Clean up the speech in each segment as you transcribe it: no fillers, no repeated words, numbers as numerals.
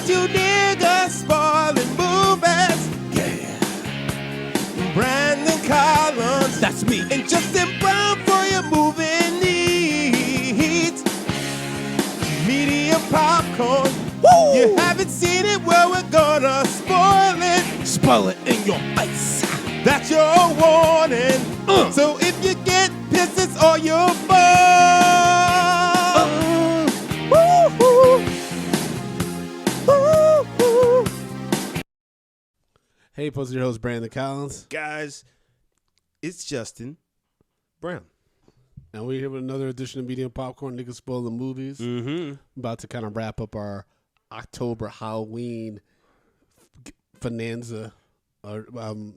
Got you niggas spoiling movies. Yeah. Brandon Collins. That's me. And Justin Brown for your movie needs. Media popcorn. Woo! You haven't seen it, well, we're gonna spoil it. Spoil it in your face. That's your warning. So if you get pissed, it's all your fault. Hey, post your host, Brandon Collins. Guys, it's Justin Brown. And we're here with another edition of Medium Popcorn, Niggas Spoil the Movies. Mm-hmm. About to kind of wrap up our October Halloween bonanza. Or,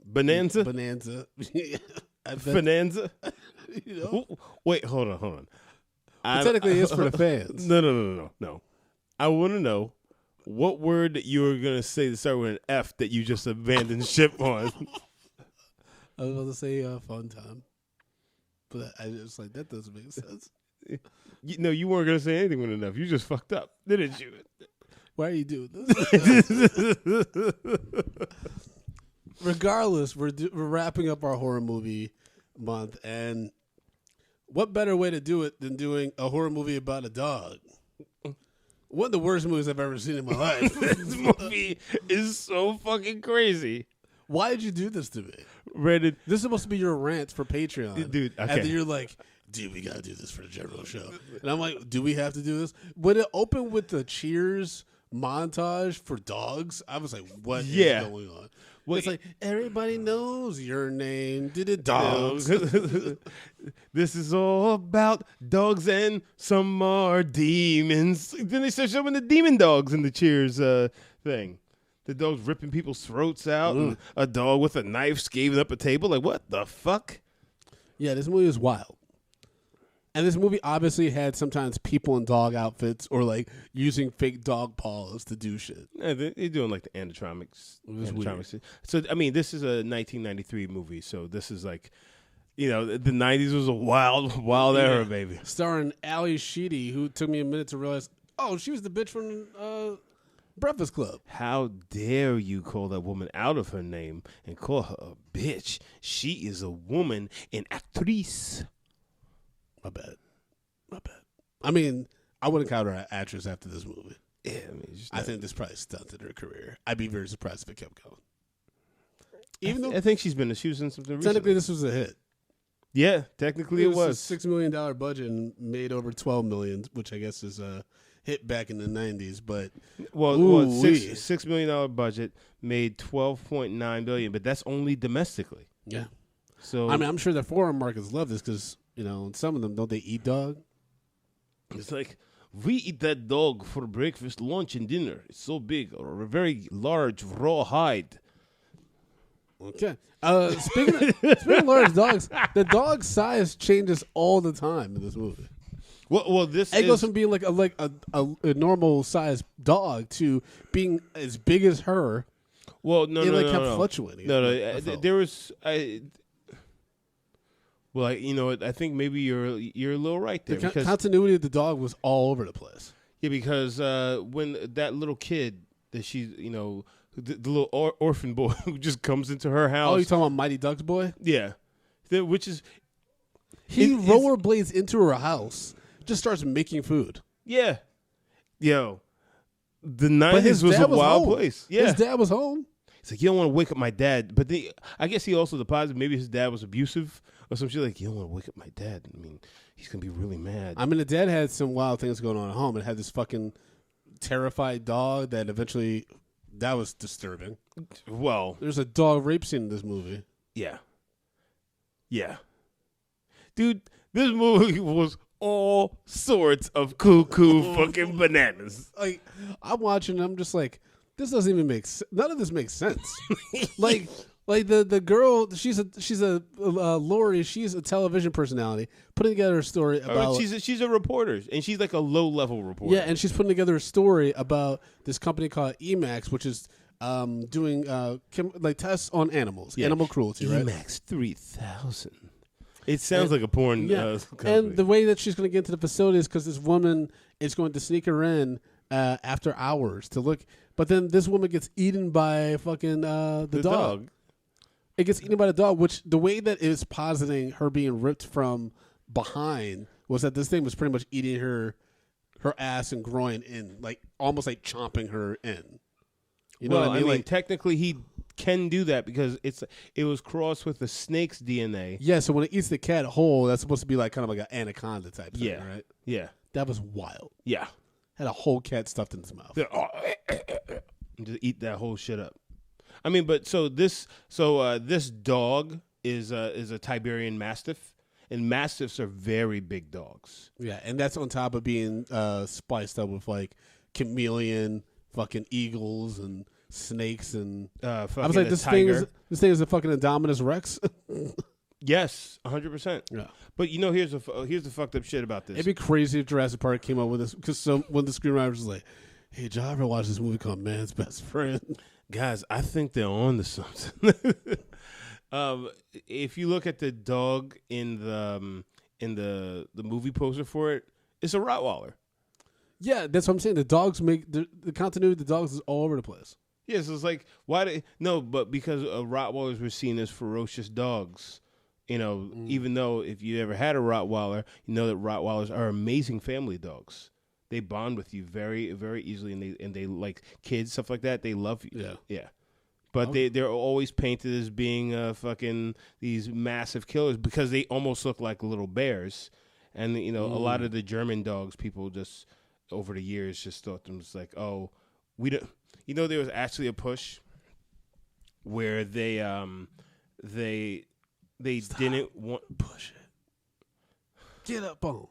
Bonanza? Bonanza. Bonanza? You know? Wait, hold on. Technically, it's for the fans. No. I want to know what word that you were going to say to start with an F that you just abandoned ship on. I was about to say fun time. But I just like, that doesn't make sense. No, you weren't going to say anything with an F. You just fucked up, didn't you? Why are you doing this? Regardless, we're wrapping up our horror movie month, and what better way to do it than doing a horror movie about a dog? One of the worst movies I've ever seen in my life. This movie is so fucking crazy. Why did you do this to me? Brandon, This is supposed to be your rant for Patreon. Dude, okay. And then you're like, dude, we got to do this for the general show. And I'm like, do we have to do this? When it opened with the Cheers montage for dogs, I was like, what is going on? Well, it's like, everybody knows your name. Did it dogs? This is all about dogs and some more demons. Then they start showing the demon dogs in the Cheers thing. The dogs ripping people's throats out, and a dog with a knife scaving up a table. Like, what the fuck? Yeah, this movie is wild. And this movie obviously had sometimes people in dog outfits or like using fake dog paws to do shit. Yeah, they're doing like the animatronics. Weird. So, I mean, this is a 1993 movie. So this is like, you know, the 90s was a wild era, baby. Starring Ali Sheedy, who took me a minute to realize, oh, she was the bitch from Breakfast Club. How dare you call that woman out of her name and call her a bitch? She is a woman, an actrice. My bad. I mean, I wouldn't count her an actress after this movie. Yeah, I think this probably stunted her career. I'd be very surprised if it kept going. Even though I think she was in something technically recently. this was a hit. Yeah, technically it was. a $6 million budget and made over $12 million, which I guess is a hit back in the 90s. But $6 million budget made $12.9 billion, but that's only domestically. Yeah. So I mean, I'm sure the foreign markets love this because, you know, some of them, don't they eat dog? it's like, we eat that dog for breakfast, lunch, and dinner. It's so big, or a very large raw hide. Okay. Speaking of large dogs, the dog size changes all the time in this movie. Well, this It goes from being like a normal sized dog to being as big as her. Well, no, It no, kept no. fluctuating. No, there was. Well, you know, I think maybe you're a little right there The because continuity of the dog was all over the place. yeah, because when that little kid that she's, you know, the little orphan boy who just comes into her house. Oh, you talking about Mighty Ducks boy? Yeah, which is He rollerblades into her house, just starts making food. yeah, yo, the But his 90s was dad a wild home. place. Yeah, His dad was home. it's like you don't want to wake up my dad, but I guess he also deposited maybe his dad was abusive or some shit. Like you don't want to wake up my dad. I mean, he's gonna be really mad. I mean, the dad had some wild things going on at home. It had this fucking terrified dog that eventually, that was disturbing. Well, There's a dog rape scene in this movie. yeah, dude, this movie was all sorts of cuckoo fucking bananas. Like, I'm watching, I'm just like, this doesn't even make sense. None of this makes sense. like the girl, she's a Lori. She's a television personality putting together a story about. She's a reporter, and she's like a low level reporter. Yeah, and she's putting together a story about this company called Emax, which is doing like tests on animals, animal cruelty, right? Emax 3000. It sounds like a porn. Yeah, company. and the way that she's going to get into the facility is because this woman is going to sneak her in after hours to look. But then this woman gets eaten by fucking the dog. It gets eaten by the dog, which the way that it's positing her being ripped from behind was that this thing was pretty much eating her ass and groin in, like almost like chomping her in. You know what I mean? Like, technically he can do that because it was crossed with the snake's DNA. Yeah, so when it eats the cat whole, that's supposed to be like kind of like an anaconda type thing, right? Yeah. That was wild. Yeah. Had a whole cat stuffed in his mouth. Just eat that whole shit up. I mean, but this dog is a Tiberian Mastiff, and Mastiffs are very big dogs. Yeah, and that's on top of being spiced up with like chameleon, fucking eagles, and snakes, and I was like, this thing is a fucking Indominus Rex. Yes, 100%. Yeah, but here's the fucked up shit about this. It'd be crazy if Jurassic Park came up with this because when the screenwriter was like, "Hey, John, ever watch this movie called Man's Best Friend?" Guys, I think they're on to something. If you look at the dog in the movie poster for it, it's a Rottweiler. Yeah, that's what I'm saying. The dogs make the continuity of the dogs is all over the place. Yeah, so it's like but because Rottweilers were seen as ferocious dogs. Even though if you ever had a Rottweiler, you know that Rottweilers are amazing family dogs. They bond with you very, very easily, and they like kids, stuff like that. They love you. Yeah. But they're always painted as being fucking these massive killers because they almost look like little bears. And a lot of the German dogs, people just over the years just thought them just like, oh, we don't. There was actually a push where they didn't want push it. Get up on.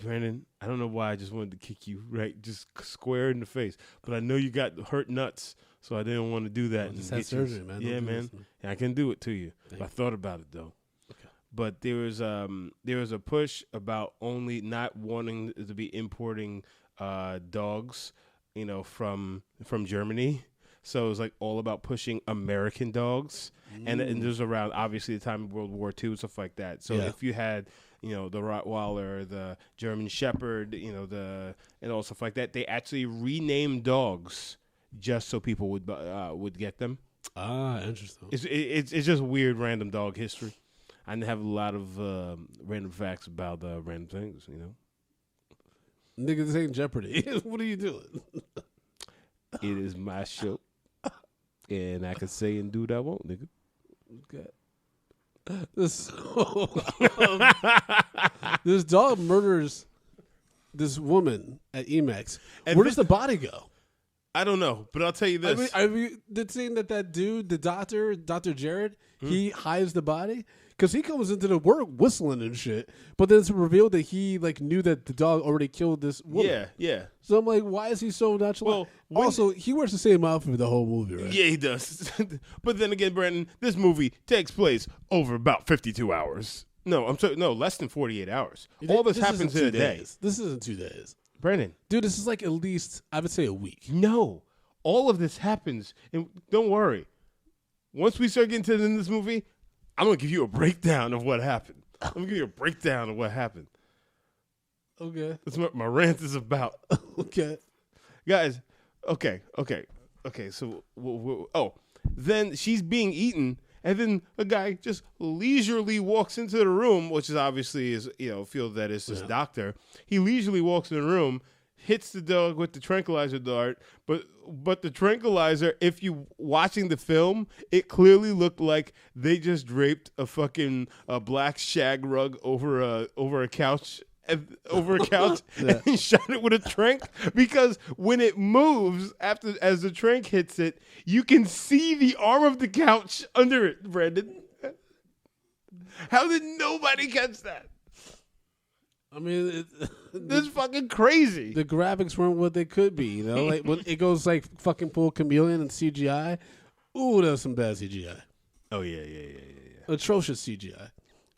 Brandon, I don't know why I just wanted to kick you right just square in the face, but I know you got hurt nuts, so I didn't want to do that. Just had surgery, man. Yeah, man. I can do it to you. I thought about it though. Okay. But there was a push about only not wanting to be importing dogs, from Germany. So it was like all about pushing American dogs, and this was around obviously the time of World War II and stuff like that. So if you had the Rottweiler, the German Shepherd, and all stuff like that, they actually renamed dogs just so people would get them. Ah, interesting. It's just weird random dog history. I have a lot of random facts about random things. Nigga, this ain't Jeopardy. What are you doing? It is my show. And I can say and do what I want, nigga. Okay. This dog murders this woman at Emacs. Where does the body go? I don't know, but I'll tell you this. I mean, the thing that dude, the doctor, Dr. Jared, he hides the body because he comes into the work whistling and shit. But then it's revealed that he knew that the dog already killed this woman. Yeah. So I'm like, why is he so nonchalant? Well, also, he wears the same outfit the whole movie, right? Yeah, he does. But then again, Brandon, this movie takes place over about 52 hours. No, less than 48 hours. All this happens in a day. This isn't 2 days. Brandon. Dude, this is like at least, I would say, a week. No. All of this happens. And don't worry. Once we start getting to the end of this movie, I'm going to give you a breakdown of what happened. I'm going to give you a breakdown of what happened. Okay. That's what my rant is about. Okay. Guys, okay. So, then she's being eaten. And then a guy just leisurely walks into the room, which is obviously feel that it's this doctor. He leisurely walks in the room, hits the dog with the tranquilizer dart, but the tranquilizer, if you watching the film, it clearly looked like they just draped a fucking black shag rug over a couch. And shot it with a trank, because when it moves as the trank hits it, you can see the arm of the couch under it, Brandon. How did nobody catch that? I mean, this is fucking crazy. The graphics weren't what they could be, like when it goes like fucking full chameleon and CGI. Ooh, that was some bad CGI. Oh yeah. Atrocious CGI.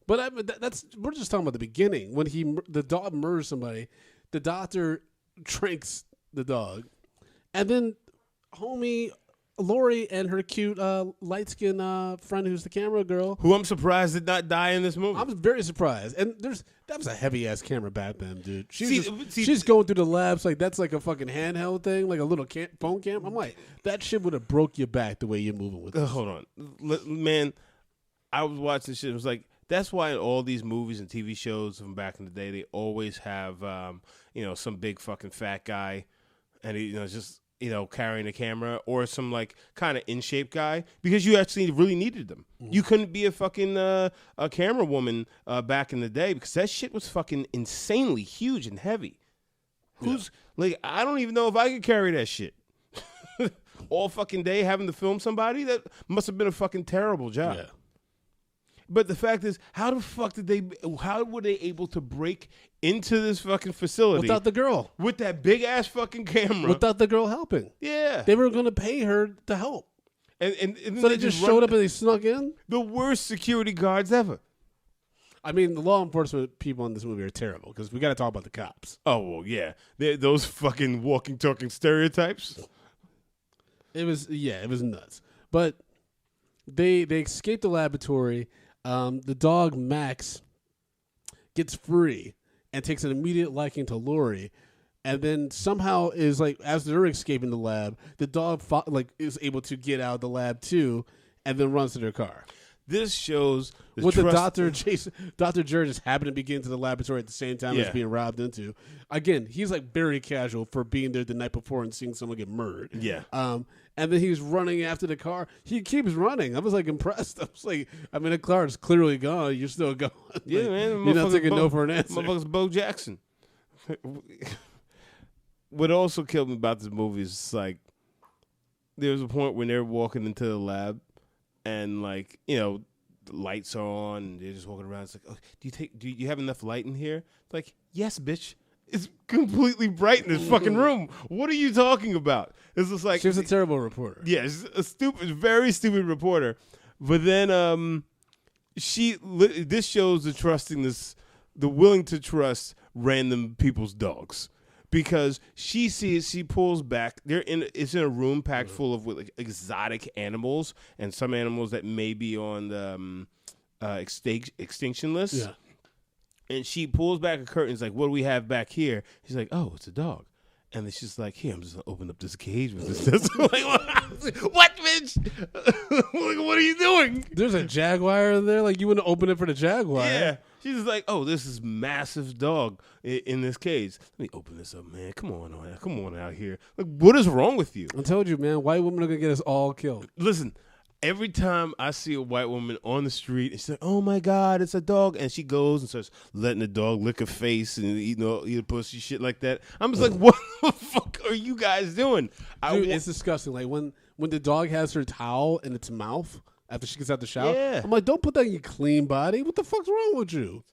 But we're just talking about the beginning when the dog murders somebody, the doctor tranks the dog, and then homie Lori and her cute light skinned friend who's the camera girl, who I'm surprised did not die in this movie. I'm very surprised. And that was a heavy ass camera back then, dude. She's going through the labs like that's like a fucking handheld thing, like a little phone cam. I'm like, that shit would have broke your back the way you're moving with this. Hold on, man. I was watching this shit. It was like, that's why in all these movies and TV shows from back in the day, they always have, some big fucking fat guy, and he, just, carrying a camera, or some like kind of in shape guy, because you actually really needed them. Mm-hmm. You couldn't be a fucking a camera woman back in the day, because that shit was fucking insanely huge and heavy. I don't even know if I could carry that shit all fucking day having to film somebody. That must have been a fucking terrible job. Yeah. But the fact is, how were they able to break into this fucking facility without the girl? With that big ass fucking camera. Without the girl helping. Yeah. They were going to pay her to help. And so they just showed up and they snuck in? The worst security guards ever. I mean, the law enforcement people in this movie are terrible, because we got to talk about the cops. Oh, well, yeah. Those fucking walking, talking stereotypes. It was nuts. But they escaped the laboratory. The dog Max gets free and takes an immediate liking to Lori, and then somehow is like, as they're escaping the lab, the dog is able to get out of the lab too, and then runs to their car. This shows the Dr. Jared just happened to be getting to the laboratory at the same time as being robbed into. Again, he's like very casual for being there the night before and seeing someone get murdered. Yeah. And then he's running after the car. He keeps running. I was like impressed. I was like, the car is clearly gone. You're still going. Yeah, man. You're not taking no for an answer. Motherfucker's Bo Jackson. What also killed me about this movie is like, there was a point when they're walking into the lab, and like, the lights are on, and they're just walking around. It's like, oh, do you have enough light in here? It's like, yes, bitch. It's completely bright in this fucking room. What are you talking about? It's just like, she was a terrible reporter. Yeah, she's very stupid reporter. But then this shows the willing to trust random people's dogs. Because she pulls back. It's in a room packed full of like exotic animals, and some animals that may be on the extinction list. Yeah. And she pulls back a curtain. It's like, what do we have back here? She's like, oh, it's a dog. And then she's like, here, I'm just going to open up this cage with this. Like, what, bitch? What are you doing? There's a jaguar in there. Like, you wouldn't open it for the jaguar. Yeah. She's just like, oh, this is massive dog in this cage. Let me open this up, man. Come on out here. Like, what is wrong with you? I told you, man. White women are going to get us all killed. Listen, every time I see a white woman on the street, and she's like, oh, my God, it's a dog. And she goes and starts letting the dog lick her face and eat a pussy, shit like that. I'm just like, what the fuck are you guys doing? Dude, it's disgusting. Like, when the dog has her towel in its mouth after she gets out the shower, I'm like, don't put that in your clean body. What the fuck's wrong with you?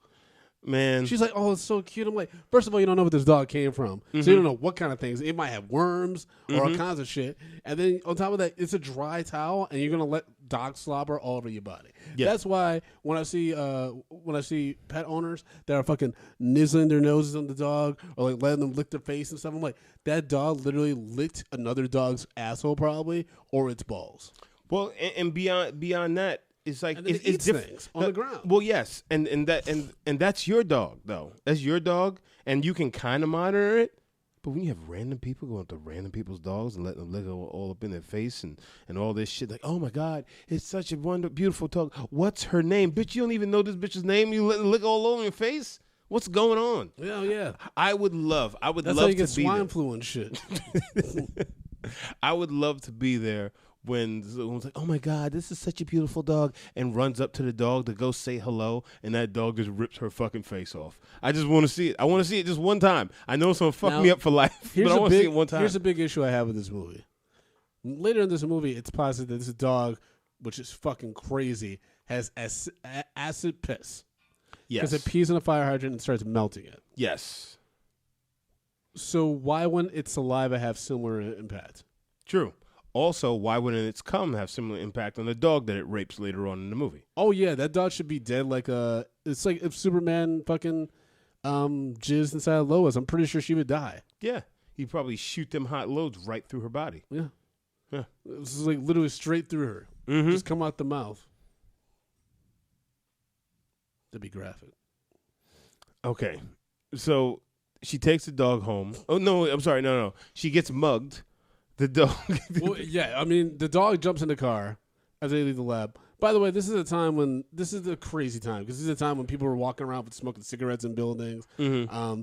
Man. She's like, oh, it's so cute. I'm like, first of all, you don't know where this dog came from. Mm-hmm. So you don't know what kind of things. It might have worms or all kinds of shit. And then on top of that, it's a dry towel, and you're going to let dog slobber all over your body. Yeah. That's why when I see pet owners that are fucking nizzling their noses on the dog or like letting them lick their face and stuff, I'm like, that dog literally licked another dog's asshole probably, or its balls. Well, and beyond that, it's like it's different on the ground. Well, yes, and that's your dog though. That's your dog, and you can kind of monitor it. But when you have random people going up to random people's dogs and letting them lick all up in their face and all this shit, like, oh my God, it's such a beautiful dog. What's her name, bitch? You don't even know this bitch's name. You let them lick all over your face. What's going on? Yeah. I would love. That's how you get swine flu and shit. I would love to be there when someone's like, oh my God, this is such a beautiful dog, and runs up to the dog to go say hello, and that dog just rips her fucking face off. I just want to see it. I want to see it just one time. I know it's going to fuck me up for life, but I want to see it one time. Here's a big issue I have with this movie. Later in this movie, it's posited that this dog, which is fucking crazy, has acid piss. Yes. Because it pees in a fire hydrant and starts melting it. Yes. So why wouldn't its saliva have similar impact? True. Also, why wouldn't its cum have similar impact on the dog that it rapes later on in the movie? Oh yeah, that dog should be dead. It's like if Superman fucking jizzed inside of Lois. I'm pretty sure she would die. Yeah, he'd probably shoot them hot loads right through her body. Yeah, Yeah. It was like literally straight through her. Mm-hmm. Just come out the mouth. To be graphic. Okay. So she takes the dog home. Oh, no, I'm sorry. No. She gets mugged. The dog. Well, yeah, I mean, the dog jumps in the car as they leave the lab. By the way, this is a crazy time because this is a time when people were walking around with smoking cigarettes in buildings. Mm-hmm.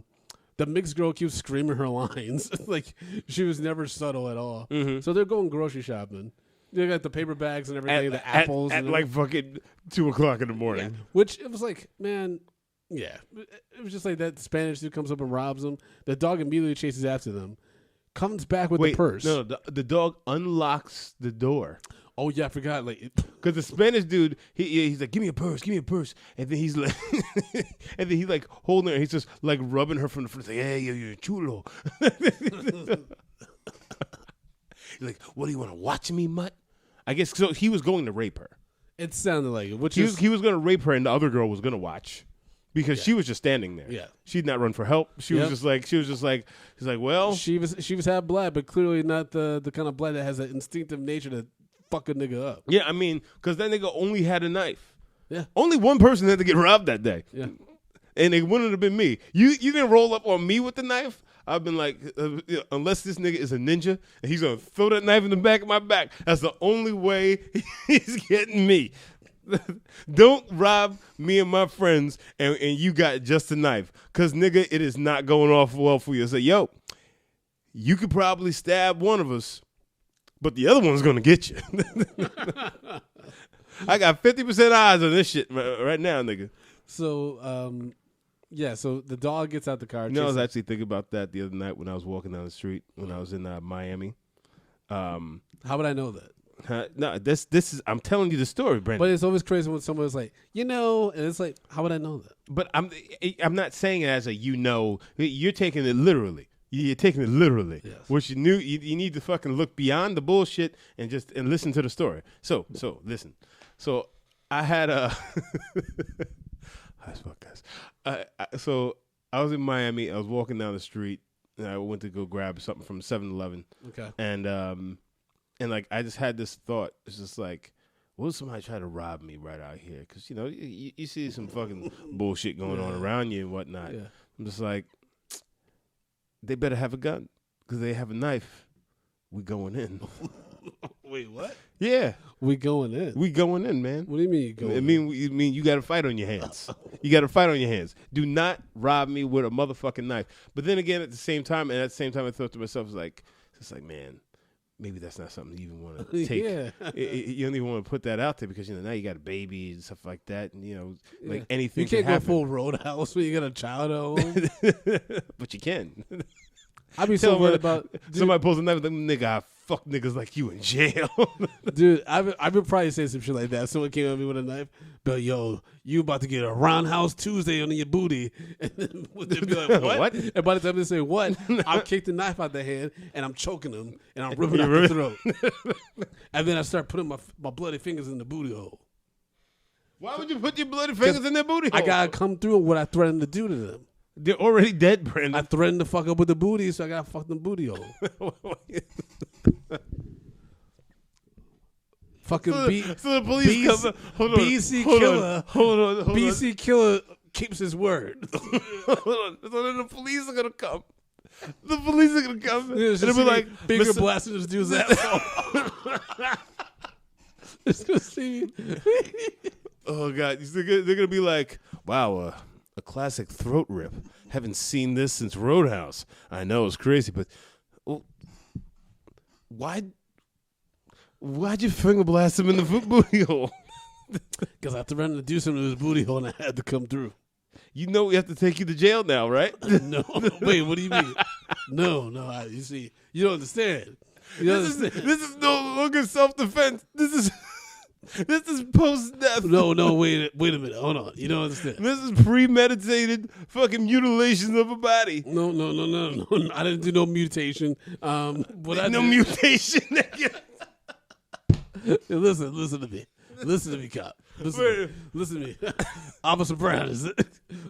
The mixed girl keeps screaming her lines. Like, she was never subtle at all. Mm-hmm. So they're going grocery shopping. They got the paper bags and everything, the apples. At like fucking 2:00 in the morning. Yeah. Which, it was like, man, yeah. It was just like that Spanish dude comes up and robs them. The dog immediately chases after them. Comes back with the purse. No, the dog unlocks the door. Oh, yeah, I forgot. Like, because the Spanish dude, he's like, give me a purse, and then he's like, holding her, he's just like rubbing her from the front, like, hey, you're chulo. He's like, what do you want to watch me, mutt? I guess so. He was going to rape her. It sounded like it. He was going to rape her, and the other girl was going to watch. Because she was just standing there. Yeah. She'd not run for help. She was just like, she's like, well. She was half black, but clearly not the kind of black that has an instinctive nature to fuck a nigga up. Yeah, I mean, because that nigga only had a knife. Yeah. Only one person had to get robbed that day. Yeah. And it wouldn't have been me. You didn't roll up on me with the knife. I've been like, unless this nigga is a ninja and he's going to throw that knife in the back of my back, that's the only way he's getting me. Don't rob me and my friends and you got just a knife. Because, nigga, it is not going off well for you. I say, yo, you could probably stab one of us, but the other one's going to get you. I got 50% odds on this shit right now, nigga. So, yeah, so the dog gets out the car. I was actually thinking about that the other night when I was walking down the street when I was in Miami. How would I know that? No, this is. I'm telling you the story, Brandon. But it's always crazy when someone's like, and it's like, how would I know that? But I'm not saying it as a You're taking it literally. You're taking it literally. Yes. Which you need to fucking look beyond the bullshit and listen to the story. So listen. So I had a. So I was in Miami. I was walking down the street, and I went to go grab something from 7-Eleven. Okay. And like I just had this thought. It's just like, what if somebody try to rob me right out here? Because you see some fucking bullshit going on around you and whatnot. Yeah. I'm just like, they better have a gun because they have a knife. We going in. Wait, what? Yeah, we going in. We going in, man. What do you mean you going? You mean you got a fight on your hands. You got a fight on your hands. Do not rob me with a motherfucking knife. But then again, at the same time, I thought to myself, it's like, man, maybe that's not something you even want to take. Yeah. You don't even want to put that out there because now you got a baby and stuff like that, and like anything. You can't can go full Roadhouse when you got a child at home. But you can. I'd be so worried about somebody pulls a knife. Nigga, I fuck niggas like you in jail. Dude, I would probably say some shit like that. Someone came at me with a knife, but yo, you about to get a Roundhouse Tuesday under your booty. And then they'd be like, what? And by the time they say what, I'll kick the knife out their hand and I'm choking them and I'm ripping out the throat. And then I start putting my bloody fingers in the booty hole. Why would you put your bloody fingers in their booty hole? I gotta come through what I threatened to do to them. They're already dead, Brandon. I threatened to fuck up with the booty, so I gotta fuck them booty hole. Fucking so the police come. Hold on. BC Killer. Hold on. BC Killer keeps his word. Hold on. So then the police are gonna come. The police are gonna come. And they'll be like, finger blasting this dude's asshole. It's gonna see. Oh God, they're gonna be like, wow, a classic throat rip. Haven't seen this since Roadhouse. I know it's crazy, but why'd you finger blast him in the booty hole? Because I threatened to do something to his booty hole and I had to come through. You know we have to take you to jail now, right? No. Wait, what do you mean? No. You see, you don't understand. This is no longer self-defense. This is post-death. No, wait a minute. Hold on. You don't understand. This is premeditated fucking mutilation of a body. No. I didn't do no mutation. Mutation. Listen to me. Listen to me, cop. Listen to me. Officer Brown.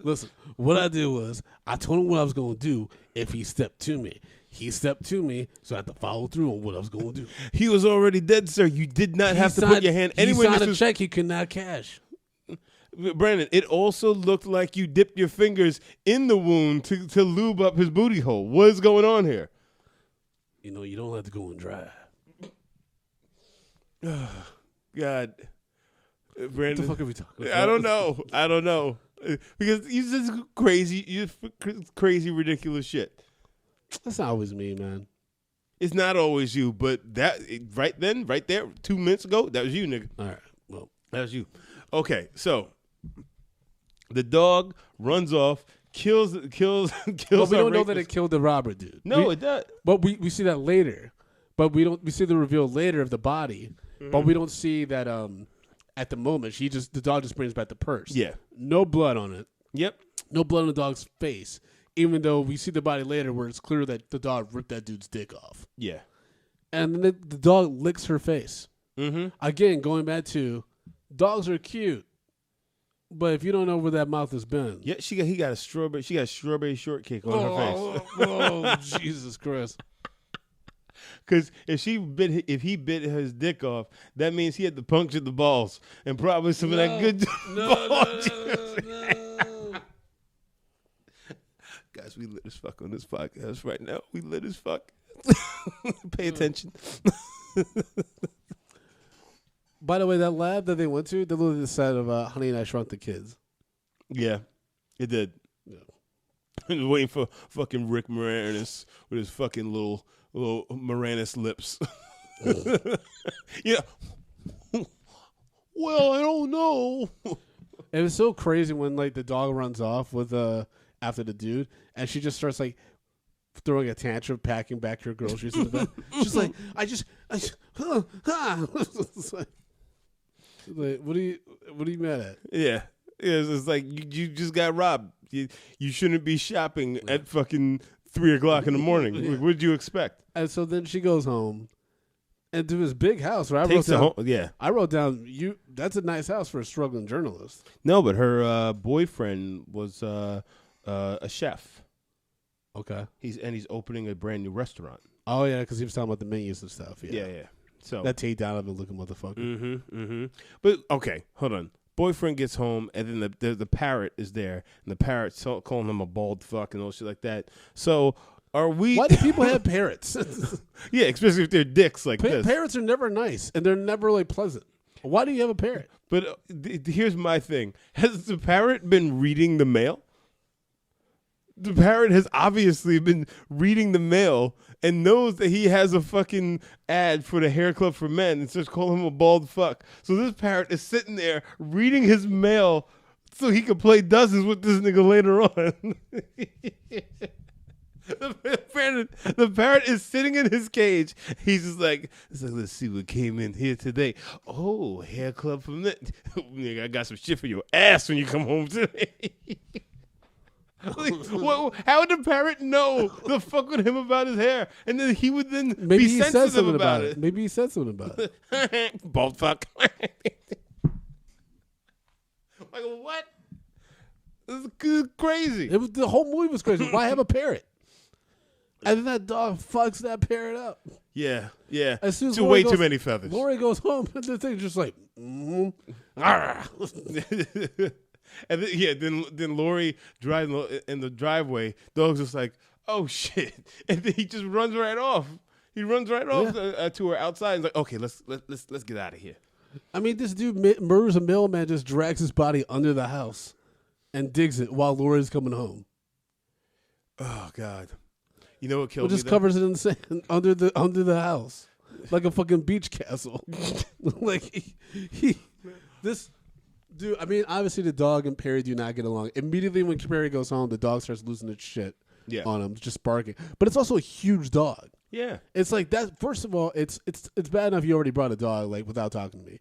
Listen, what I did was I told him what I was going to do if he stepped to me. He stepped to me, so I had to follow through on what I was going to do. He was already dead, sir. You did not have to put your hand anywhere. He signed a check he could not cash. Brandon, it also looked like you dipped your fingers in the wound to lube up his booty hole. What's going on here? You know, you don't have to go and dry. God. Brandon, What the fuck are we talking about? I don't know. Because you just crazy, ridiculous shit. That's not always me, man. It's not always you, but that right there, 2 minutes ago, that was you, nigga. All right, well, that was you. Okay, so the dog runs off, kills. But we don't know that it killed the robber dude. No, it does. But we see that later. But we see the reveal later of the body. Mm-hmm. But we don't see that at the moment. The dog just brings back the purse. Yeah. No blood on it. Yep. No blood on the dog's face. Even though we see the body later where it's clear that the dog ripped that dude's dick off. Yeah. And then the dog licks her face. Mm-hmm. Again, going back to dogs are cute. But if you don't know where that mouth has been. Yeah, she got a strawberry shortcake on her face. Oh, Jesus Christ. Because if he bit his dick off, that means he had to puncture the balls and probably some of that good No. Guys, we lit as fuck on this podcast right now. We lit as fuck. Pay attention. By the way, that lab that they went to, they looked at the set of Honey and I Shrunk the Kids. Yeah, it did. Yeah. I was waiting for fucking Rick Moranis with his fucking little Moranis lips. Yeah. Well, I don't know. It was so crazy when like the dog runs off with after the dude, and she just starts like throwing a tantrum, packing back her groceries in the bed. She's like, like, what are you mad at? Yeah. It's like you just got robbed. You shouldn't be shopping at fucking 3:00 in the morning. Yeah. What did you expect? And so then she goes home and to his big house where I wrote down that's a nice house for a struggling journalist. No, but her boyfriend was a chef. Okay. He's opening a brand new restaurant. Oh yeah, because he was talking about the menus and stuff. Yeah. So that Tate Donovan looking motherfucker. Mm-hmm. But okay, hold on. Boyfriend gets home, and then the parrot is there, and the parrot's calling him a bald fuck and all shit like that. So are we? Why do people have parrots? Yeah, especially if they're dicks like this. Parrots are never nice, and they're never like pleasant. Why do you have a parrot? But here's my thing: has the parrot been reading the mail? The parrot has obviously been reading the mail and knows that he has a fucking ad for the hair club for men and starts calling him a bald fuck. So this parrot is sitting there reading his mail so he can play dozens with this nigga later on. The parrot is sitting in his cage. He's just like, let's see what came in here today. Oh, hair club for men. Nigga, I got some shit for your ass when you come home today. Like, how would the parrot know the fuck with him about his hair? And then he would then be sensitive about it. Maybe he said something about it. Bald fuck. Like, what? This is crazy. The whole movie was crazy. Why have a parrot? And then that dog fucks that parrot up. Yeah. As soon as way too many feathers. Lori goes home, and the thing's just like, And then Lori driving in the driveway. Dog's just like, oh shit, and then he just runs right off. He runs right off to her outside. And like, okay, let's get out of here. I mean, this dude murders a mailman, just drags his body under the house and digs it while Lori's coming home. Oh God, you know what killed me? Just covers it in sand under the house like a fucking beach castle. Like this. Dude, I mean, obviously the dog and Perry do not get along. Immediately when Perry goes home, the dog starts losing its shit on him, just barking. But it's also a huge dog. Yeah. It's like that. First of all, it's bad enough you already brought a dog like without talking to me.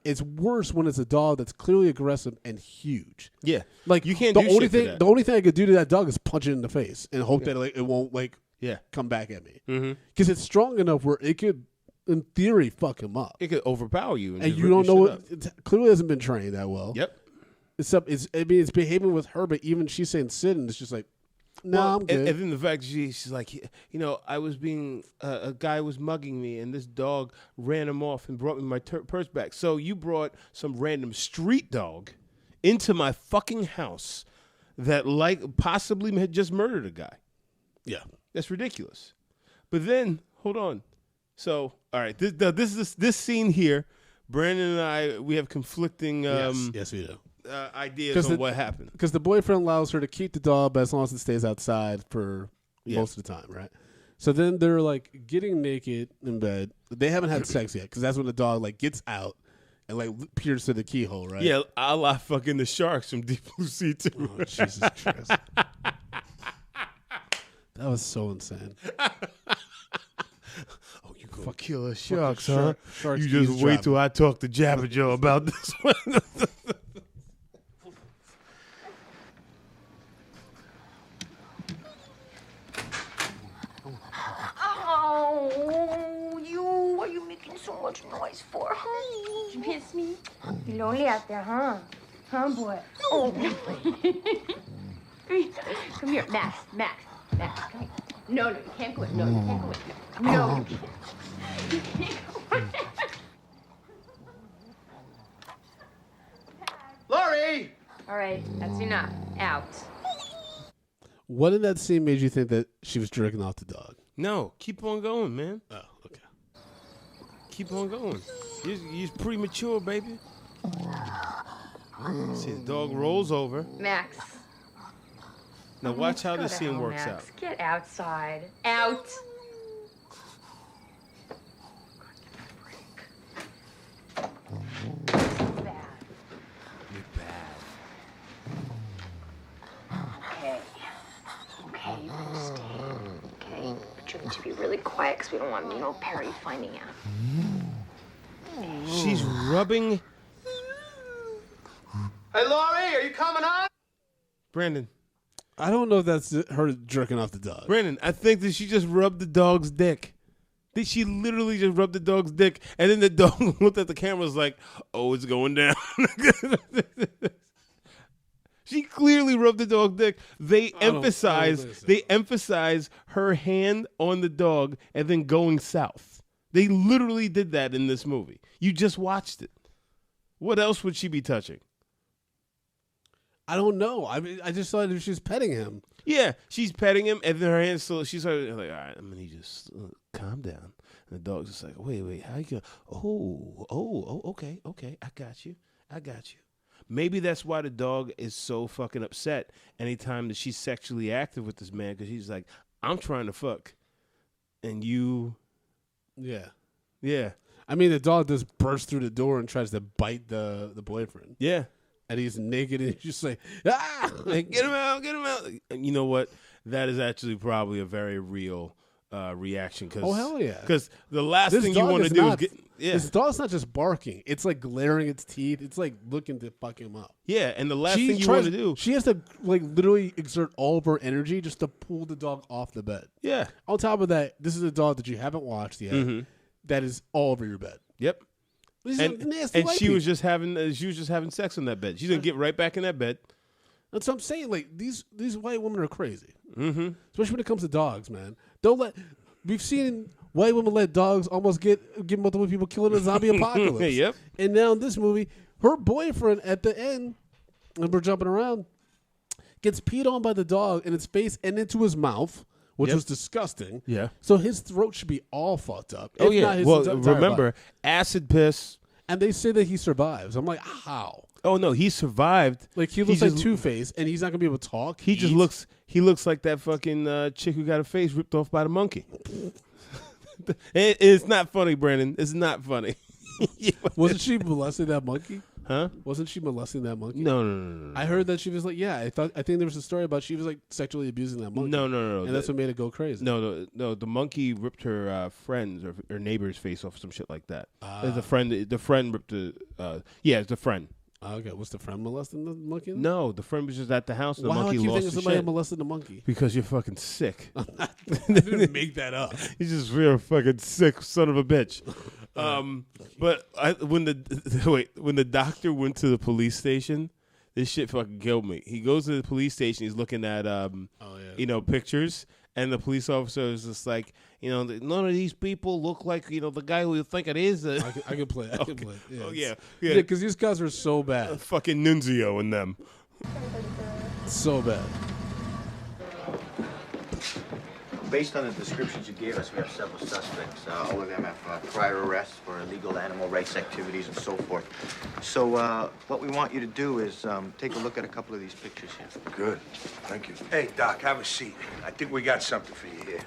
It's worse when it's a dog that's clearly aggressive and huge. Yeah. Like you can't the only thing I could do to that dog is punch it in the face and hope that it won't come back at me. Because it's strong enough where it could, in theory, fuck him up. It could overpower you, and you don't know it clearly hasn't been trained that well. Yep. It's behaving with her, but even she's saying sit, and it's just like, No, I'm good. And then the fact she's like, I was being a guy was mugging me, and this dog ran him off and brought me my purse back. So you brought some random street dog into my fucking house that possibly had just murdered a guy. Yeah, that's ridiculous. But then hold on. So all right, this scene here, Brandon and I, we have conflicting. Yes, we do. Ideas on what happened, because the boyfriend allows her to keep the dog, but as long as it stays outside for most of the time, right? So then they're like getting naked in bed. They haven't had sex yet because that's when the dog like gets out and like peers through the keyhole, right? Yeah, a la fucking the sharks from Deep Blue Sea too. Oh, Jesus Christ, that was so insane. Oh, you gonna kill us sharks, huh? Sharks you just wait till I talk to Jabba Joe about this one. What are you making so much noise for, huh? Did you miss me? You're lonely out there, huh? Huh, boy? Oh. Come here, Max, come here. No, you can't go in. No, you can't go in. No, you can't. You can't go in. Lori! All right, that's enough. Out. What in that scene made you think that she was jerking off the dog? No, keep on going, man. Oh, okay. Keep on going. You're premature, baby. See, the dog rolls over. Max. Now watch how Let's this go to scene hell, works Max. out. Get outside. Out. Bad. You're bad. Okay. Okay, you can stay. Okay? But you need to be really quiet because we don't want, Perry finding out. She's rubbing. Hey, Laurie, are you coming on? Brandon, I don't know if that's her jerking off the dog. Brandon, I think that she just rubbed the dog's dick. Did she literally just rub the dog's dick, and then the dog looked at the camera and was like, "Oh, it's going down." She clearly rubbed the dog's dick. They emphasize her hand on the dog and then going south. They literally did that in this movie. You just watched it. What else would she be touching? I don't know. I mean, I just thought she was petting him. Yeah, she's petting him, and then her hands still. She's like, "All right, I'm gonna just calm down." And the dog's just like, "Wait, how you go? Oh, okay, I got you. Maybe that's why the dog is so fucking upset anytime that she's sexually active with this man, because he's like, "I'm trying to fuck, and you." Yeah. I mean, the dog just bursts through the door and tries to bite the boyfriend. Yeah. And he's naked, and he's just like, ah! Like, get him out. And you know what? That is actually probably a very real reaction. Cause, oh, hell yeah. Because the last thing you want to do is get... Yeah. This dog's not just barking. It's like glaring its teeth. It's like looking to fuck him up. Yeah, and the last thing you want to do... She has to like literally exert all of her energy just to pull the dog off the bed. Yeah. On top of that, this is a dog that you haven't watched yet that is all over your bed. Yep. And she was just having sex on that bed. She's gonna get right back in that bed. That's what I'm saying. Like these white women are crazy, especially when it comes to dogs, man. Don't let. We've seen white women let dogs almost get multiple people killed in a zombie apocalypse. Yep. And now in this movie, her boyfriend at the end, and we're jumping around, gets peed on by the dog in its face and into his mouth, which was disgusting. Yeah. So his throat should be all fucked up. Oh, yeah. Well, entire remember, body. Acid piss. And they say that he survives. I'm like, how? Oh, no, he survived. Like, he looks like Two-Face, and he's not going to be able to talk. He looks like that fucking chick who got her face ripped off by the monkey. It's not funny, Brandon. It's not funny. Wasn't she molesting that monkey? Huh? Wasn't she molesting that monkey? No. I heard that she was like, I think there was a story about she was like sexually abusing that monkey. No. And that's what made it go crazy. No. The monkey ripped her friend's or her neighbor's face off, some shit like that. The friend ripped it's the friend. Okay, was the friend molesting the monkey? Then? No, the friend was just at the house and the monkey lost his thinking somebody shit. molested the monkey? Because you're fucking sick. I didn't make that up. He's just real fucking sick son of a bitch. But when the doctor went to the police station, This shit fucking killed me. He goes to the police station. He's looking at pictures, and the police officer is just like, none of these people look like the guy who you think it is. I can play. I can play. Yeah, oh yeah. Because these guys are so bad. Fucking Nunzio and them. So bad. Based on the descriptions you gave us, we have several suspects. All of them have prior arrests for illegal animal rights activities and so forth. So what we want you to do is take a look at a couple of these pictures here. Good. Thank you. Hey, Doc, have a seat. I think we got something for you here.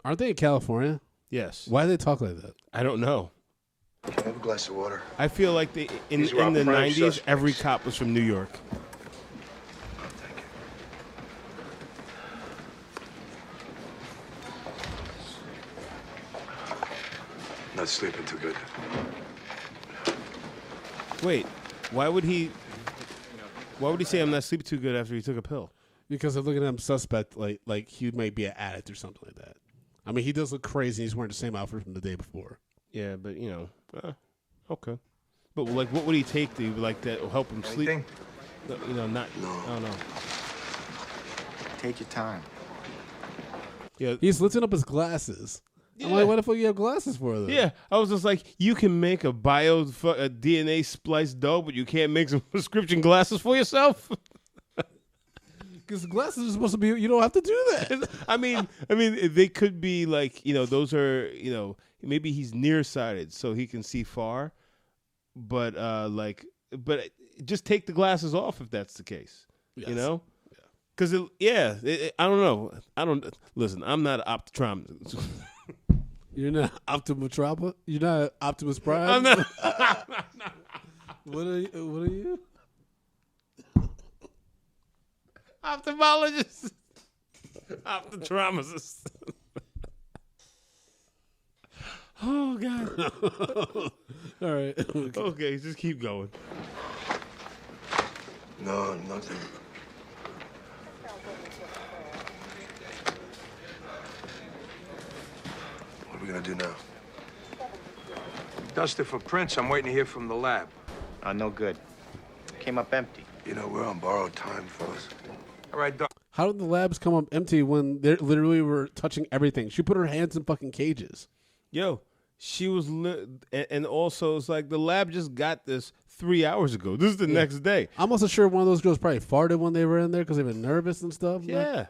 Aren't they in California? Yes. Why do they talk like that? I don't know. Can I have a glass of water? I feel like in the 90s, every cop was from New York. Thank you. Not sleeping too good. Wait, why would he say I'm not sleeping too good after he took a pill? Because they're looking at him suspect, like he might be an addict or something like that. I mean, he does look crazy. He's wearing the same outfit from the day before. Yeah, but okay. But like, what would he take to that will help him sleep? Anything? Not. No. I don't know. Take your time. Yeah, He's lifting up his glasses. I'm like, what the fuck you have glasses for, though? Yeah, I was just like, you can make a DNA spliced dog, but you can't make some prescription glasses for yourself. Because glasses are supposed to be, you don't have to do that. I mean, they could be like, those are, maybe he's nearsighted so he can see far, but but just take the glasses off if that's the case, Yes. Because I don't know. Listen. I'm not an optometrist. You're not Optimus Prime? You're not Optimus Prime? I'm not. What are you? Ophthalmologist. Optometrist. Oh God. All right. Okay, just keep going. No, nothing. What are we gonna do now? Dusted for prints. I'm waiting to hear from the lab. No good. Came up empty. We're on borrowed time, fellas. All right, Doc. How did the labs come up empty when they literally were touching everything? She put her hands in fucking cages. Yo, she was, and also it's like the lab just got this 3 hours ago. This is the next day. I'm also sure one of those girls probably farted when they were in there because they were nervous and stuff. Yeah,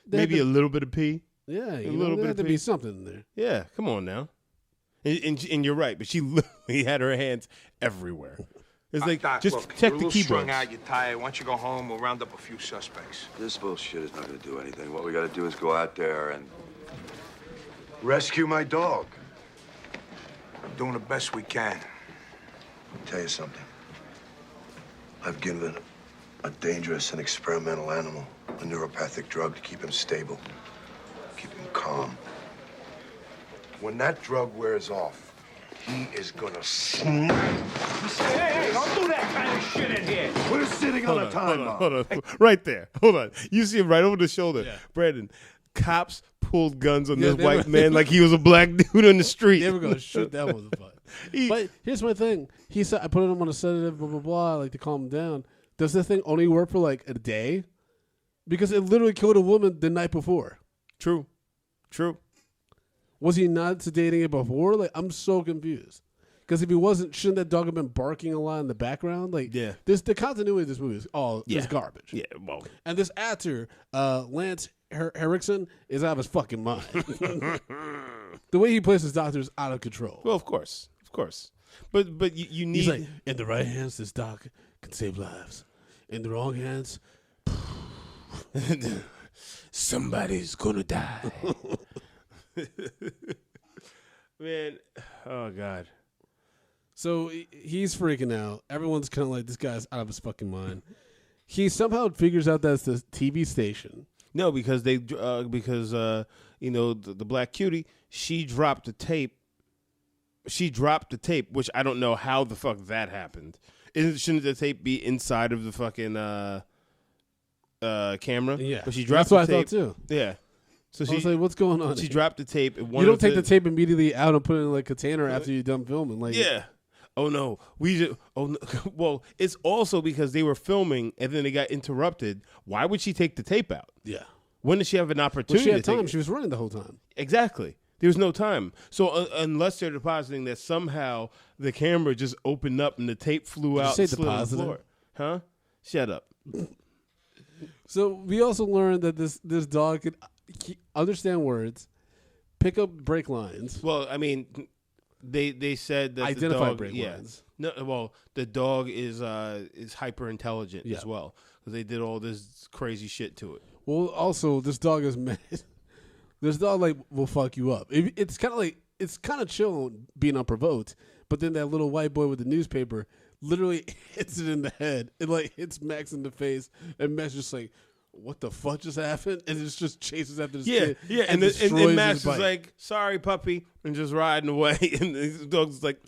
They maybe had a little bit of pee. Yeah, a little bit there of had to pee. be something in there. Yeah, come on now. And you're right, but she literally had her hands everywhere. It's like, Doc, just look, check you're a the little keyboards. strung out, you're tired. Why don't you go home? We'll round up a few suspects. This bullshit is not gonna do anything. What we gotta do is go out there and rescue my dog. We're doing the best we can. I'll tell you something. I've given a dangerous and experimental animal a neuropathic drug to keep him stable, keep him calm. When that drug wears off, he is gonna smack. Hey, don't do that kind of shit in here. We're sitting on a time bomb. Hold on. Right there. Hold on. You see him right over the shoulder. Yeah. Brandon, cops pulled guns on Yeah, this they white were- man like he was a black dude on the street. They were going to shoot that motherfucker. But here's my thing. He said, I put him on a sedative, blah, blah, blah, like to calm him down. Does this thing only work for like a day? Because it literally killed a woman the night before. True. Was he not sedating it before? Like, I'm so confused. Because if he wasn't, shouldn't that dog have been barking a lot in the background? Like, Yeah. the continuity of this movie is garbage. Yeah, well. And this actor, Lance Henriksen, is out of his fucking mind. The way he plays his doctor is out of control. Well, of course. But you need. He's like, in the right hands, this doc can save lives. In the wrong hands, somebody's gonna die. Man, oh God. So he's freaking out. Everyone's kind of like, this guy's out of his fucking mind. He somehow figures out that it's the TV station. No, because the black cutie, she dropped the tape. Which I don't know how the fuck that happened. Shouldn't the tape be inside of the fucking camera? Yeah, but she dropped that's what the I tape. thought too. Yeah, so I was like, what's going on? She here? dropped the tape. You don't take the tape immediately out and put it in like a container after you're done filming. Like, yeah. Oh no, we just. Oh no. Well, it's also because they were filming and then they got interrupted. Why would she take the tape out? Yeah. When did she have an Well, opportunity? she had to take time. it? She was running the whole time. Exactly. There was no time. So unless they're depositing that somehow the camera just opened up and the tape flew out say and slid on the deposited? floor. Huh? Shut up. So we also learned that this dog could understand words, pick up brake lines. Well, I mean, they said that Identify the dog, brake yeah. lines. No, well, the dog is hyper intelligent Yeah. as well because they did all this crazy shit to it. Well, also this dog is mad. This dog will fuck you up. It's kind of chill being unprovoked, but then that little white boy with the newspaper literally hits it in the head. It hits Max in the face, and Max just like, what the fuck just happened? And it just chases after this kid. Yeah, and Max is like, sorry, puppy, and just riding away. And the dog's like,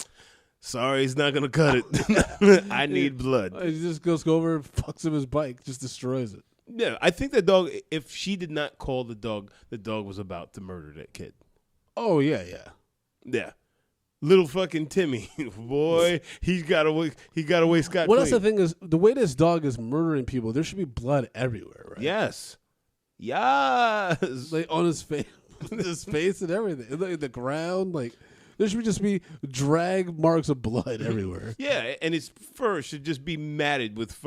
sorry, he's not going to cut it. I need blood. He just goes over and fucks up his bike, just destroys it. Yeah, I think the dog, if she did not call the dog was about to murder that kid. Oh, yeah. Yeah. Little fucking Timmy, boy, he got away scot Well, clean. that's the thing is, the way this dog is murdering people, there should be blood everywhere, right? Yes. Like on his face, his face and everything, like the ground, there should just be drag marks of blood everywhere. Yeah, and his fur should just be matted with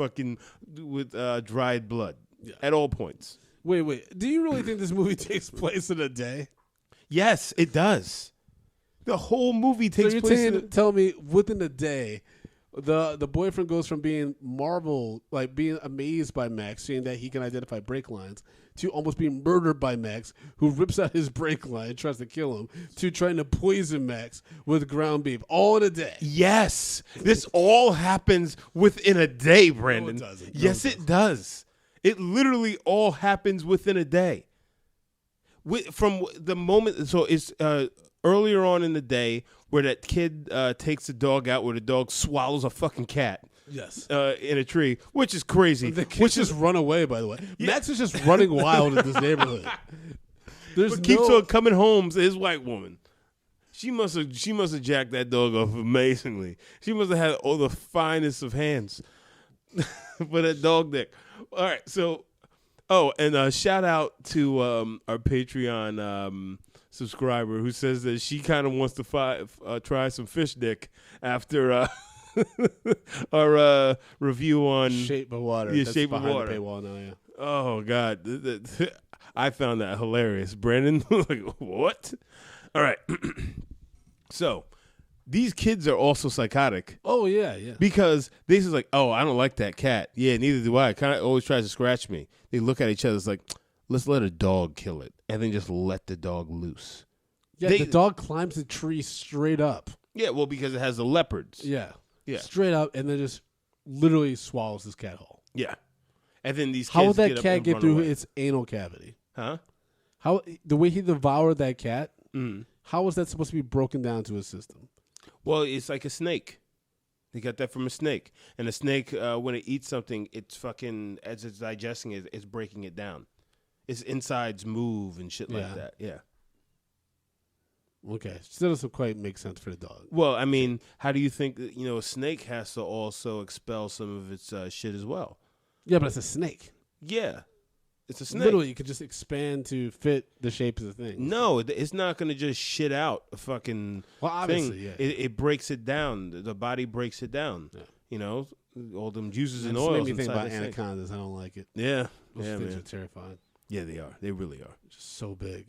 dried blood at all points. Wait. Do you really think this movie takes place in a day? Yes, it does. The whole movie takes place. Tell me within a day, the boyfriend goes from being being amazed by Max, seeing that he can identify brake lines, to almost being murdered by Max, who rips out his brake line, tries to kill him, to trying to poison Max with ground beef, all in a day. Yes, this all happens within a day, Brandon. No, it doesn't. Yes, it does. It literally all happens within a day. From the moment, so it's earlier on in the day where that kid takes the dog out, where the dog swallows a fucking cat. Yes. In a tree, which is crazy. The kids just run away, by the way. Yeah. Max is just running wild in this neighborhood. But keeps on coming home to his white woman. She must have jacked that dog up amazingly. She must have had all the finest of hands for that dog dick. All right, so and shout out to our Patreon subscriber who says that she kind of wants to try some fish dick after our review on Shape of Water. Yeah, That's Shape of behind Water. The paywall now, yeah. Oh God, I found that hilarious, Brandon. Like, what? All right. So these kids are also psychotic. Oh yeah. Because they just like, oh, I don't like that cat. Yeah, neither do I. Kind of always tries to scratch me. They look at each other. It's like, let's let a dog kill it, and then just let the dog loose. Yeah, the dog climbs the tree straight up. Yeah, well, because it has the leopards. Yeah. Yeah. Straight up, and then just literally swallows this cat whole. Yeah. And then these kids How would that get up cat and get run through away. its anal cavity? Huh? How the way he devoured that cat? Mm. How is that supposed to be broken down to his system? Well, it's like a snake. They got that from a snake. And a snake, when it eats something, it's fucking, as it's digesting it, it's breaking it down. Its insides move and shit like that. Yeah. Okay. Still doesn't quite make sense for the dog. Well, I mean, how do you think, a snake has to also expel some of its shit as well? Yeah, but it's a snake. Yeah. It's a snake. Literally, you could just expand to fit the shape of the thing. No, it's not going to just shit out a fucking obviously, thing. yeah. It breaks it down. The body breaks it down. Yeah. All them juices and It just oils made me think inside about the snake. anacondas. I don't like it. Yeah. Those Yeah, things man. are terrifying. Yeah, they are. They really are. Just so big.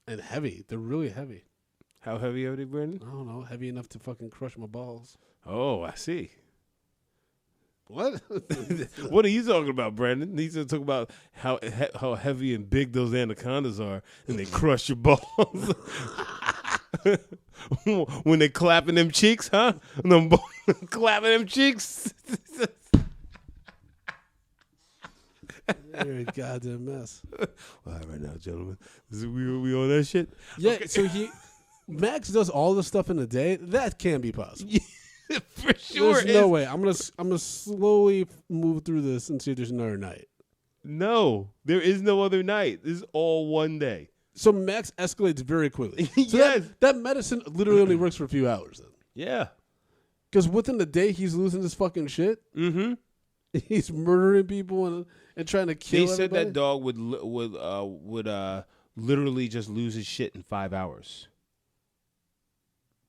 And heavy. They're really heavy. How heavy are they, Brandon? I don't know. Heavy enough to fucking crush my balls. Oh, I see. What? What are you talking about, Brandon? He's talking about how heavy and big those anacondas are, and they crush your balls. When they clapping them cheeks, huh? Clapping them cheeks. You're a goddamn mess. All right now, gentlemen. We on that shit? Yeah, Okay. so Max does all this stuff in a day. That can't be possible. For sure. There's no way. I'm gonna slowly move through this and see if there's another night. No, there is no other night. This is all one day. So Max escalates very quickly. So Yes. that medicine literally only works for a few hours. Then. Yeah. Because within the day, he's losing his fucking shit. Mm-hmm. He's murdering people and trying to kill. They said everybody. that dog would literally just lose his shit in 5 hours.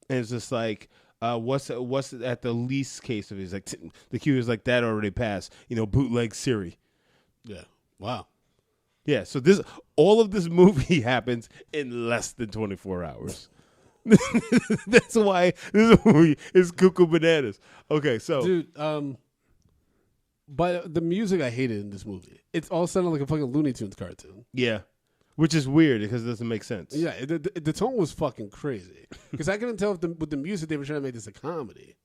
And it's just like, what's at the least case of it? It's like the cue is like that already passed. Bootleg Siri. Yeah. Wow. Yeah. So all of this movie happens in less than 24 hours. That's why this movie is cuckoo bananas. Okay, so dude, but the music I hated in this movie. It's all sounded like a fucking Looney Tunes cartoon. yeah, which is weird because it doesn't make sense. Yeah, the tone was fucking crazy. Because I couldn't tell if with the music they were trying to make this a comedy.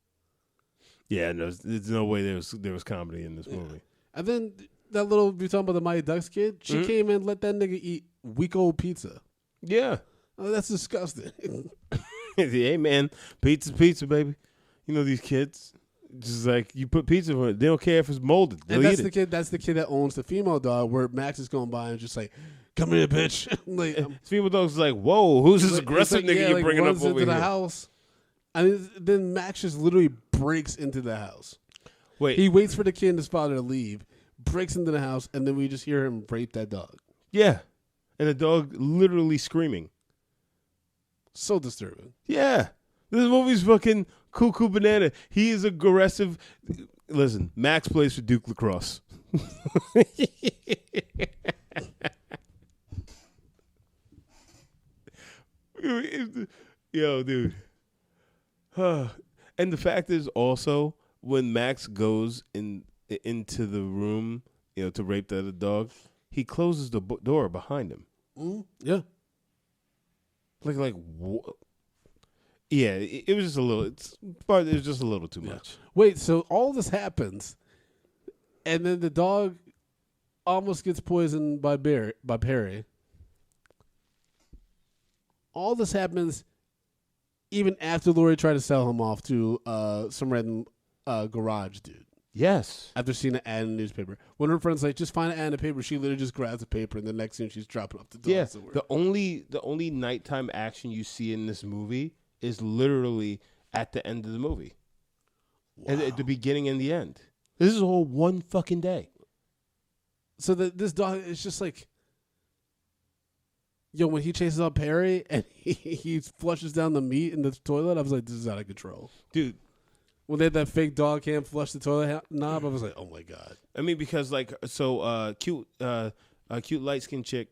Yeah, no, there's no way there was comedy in this movie. And then that little, you're talking about the Mighty Ducks kid, she came in and let that nigga eat week old pizza. Yeah. Oh, that's disgusting. Hey, man, pizza's pizza, baby. These kids, just like you put pizza on it, they don't care if it's molded. They'll And that's eat the it. kid. That's the kid that owns the female dog. Where Max is going by and just like, "Come here, bitch." Like, Female dog's like, whoa, who's this aggressive nigga you're bringing up runs over into here? the house. And then Max just literally breaks into the house. Wait, He waits for the kid and his father to leave, breaks into the house, and then we just hear him rape that dog. yeah, and the dog literally screaming. So disturbing. Yeah. This movie's fucking cuckoo banana. He is aggressive. Listen, Max plays for Duke Lacrosse. Yo, dude. And the fact is also when Max goes into the room, to rape the other dog, he closes the door behind him. Yeah. Like what? Yeah, it was just a little. It was just a little too much. Wait, so all this happens, and then the dog almost gets poisoned by Perry. All this happens even after Lori tried to sell him off to some random garage dude. Yes. After seeing an ad in the newspaper. When her friend's like, just find an ad in the paper, she literally just grabs the paper, and the next thing she's dropping off the dog Yeah. somewhere. The only nighttime action you see in this movie is literally at the end of the movie. Wow. At the beginning and the end. This is all one fucking day. So this dog is just like, when he chases out Perry and he flushes down the meat in the toilet, I was like, this is out of control. Dude. When they had that fake dog cam flush the toilet knob, I was like, oh my God. I mean, because cute light skinned chick,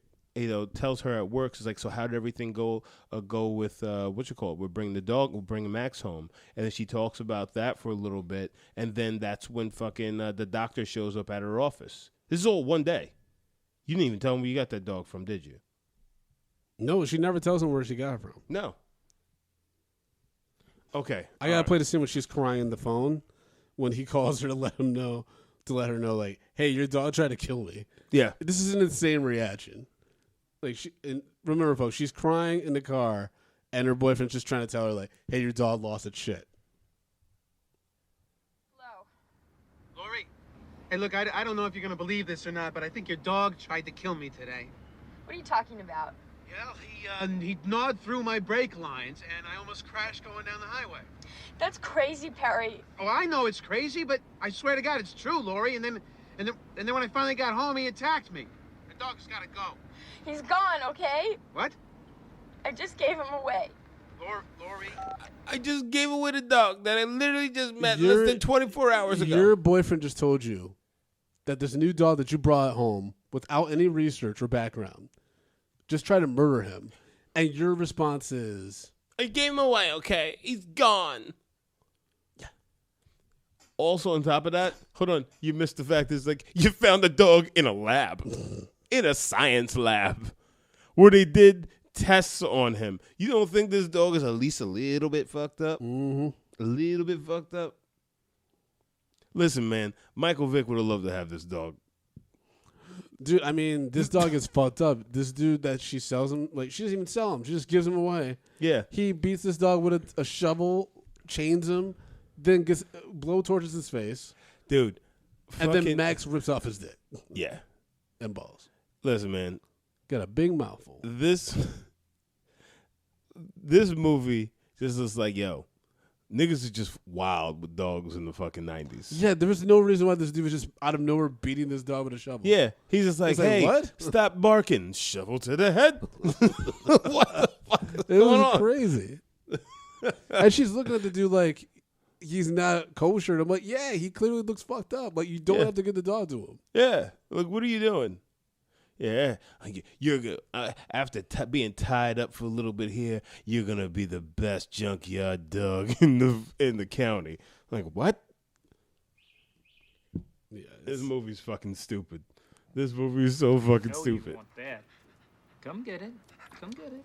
tells her at work, it's like, so how did everything go with we're bringing Max home. And then she talks about that for a little bit. And then that's when fucking the doctor shows up at her office. This is all one day. You didn't even tell me where you got that dog from, did you? No, she never tells him where she got it from. No. Okay. I gotta play the scene when she's crying on the phone when he calls her to let her know, like, hey, your dog tried to kill me. Yeah. This is an insane reaction. Like, remember, folks, she's crying in the car, and her boyfriend's just trying to tell her, like, hey, your dog lost its shit. Hello. Lori, hey, look, I don't know if you're gonna believe this or not, but I think your dog tried to kill me today. What are you talking about? Yeah, he gnawed through my brake lines, and I almost crashed going down the highway. That's crazy, Perry. Oh, I know it's crazy, but I swear to God, it's true, Lori. And then when I finally got home, he attacked me. The dog's gotta go. He's gone, okay? What? I just gave him away. Lori. I just gave away the dog that I literally just met less than 24 hours ago. Your boyfriend just told you that there's a new dog that you brought home without any research or background. Just try to murder him. And your response is, I gave him away, okay? He's gone. Yeah. Also, on top of that, hold on, you missed the fact is like you found the dog in a lab, in a science lab, where they did tests on him. You don't think this dog is at least a little bit fucked up? mm-hmm. A little bit fucked up? Listen, man, Michael Vick would have loved to have this dog. Dude, I mean, this dog is fucked up. This dude that she sells him, like, she doesn't even sell him. She just gives him away. Yeah. He beats this dog with a shovel, chains him, then gets blow torches his face. Dude. And then Max rips off his dick. Yeah. And balls. Listen, man. Got a big mouthful. This movie just looks like, yo, Niggas is just wild with dogs in the fucking 90s. Yeah, there was no reason why this dude was just out of nowhere beating this dog with a shovel. Yeah, he's just like, hey, what? stop barking. Shovel to the head. What the fuck is It going was on? crazy. And she's looking at the dude like he's not kosher. And I'm like, yeah, he clearly looks fucked up. Like, you don't have to get the dog to him. Yeah, like, what are you doing? Yeah, you're good. After being tied up for a little bit here, you're gonna be the best junkyard dog in the county. Like, what? Yeah, This movie's fucking stupid. This movie is so fucking know stupid. You want that. Come get it. Come get it.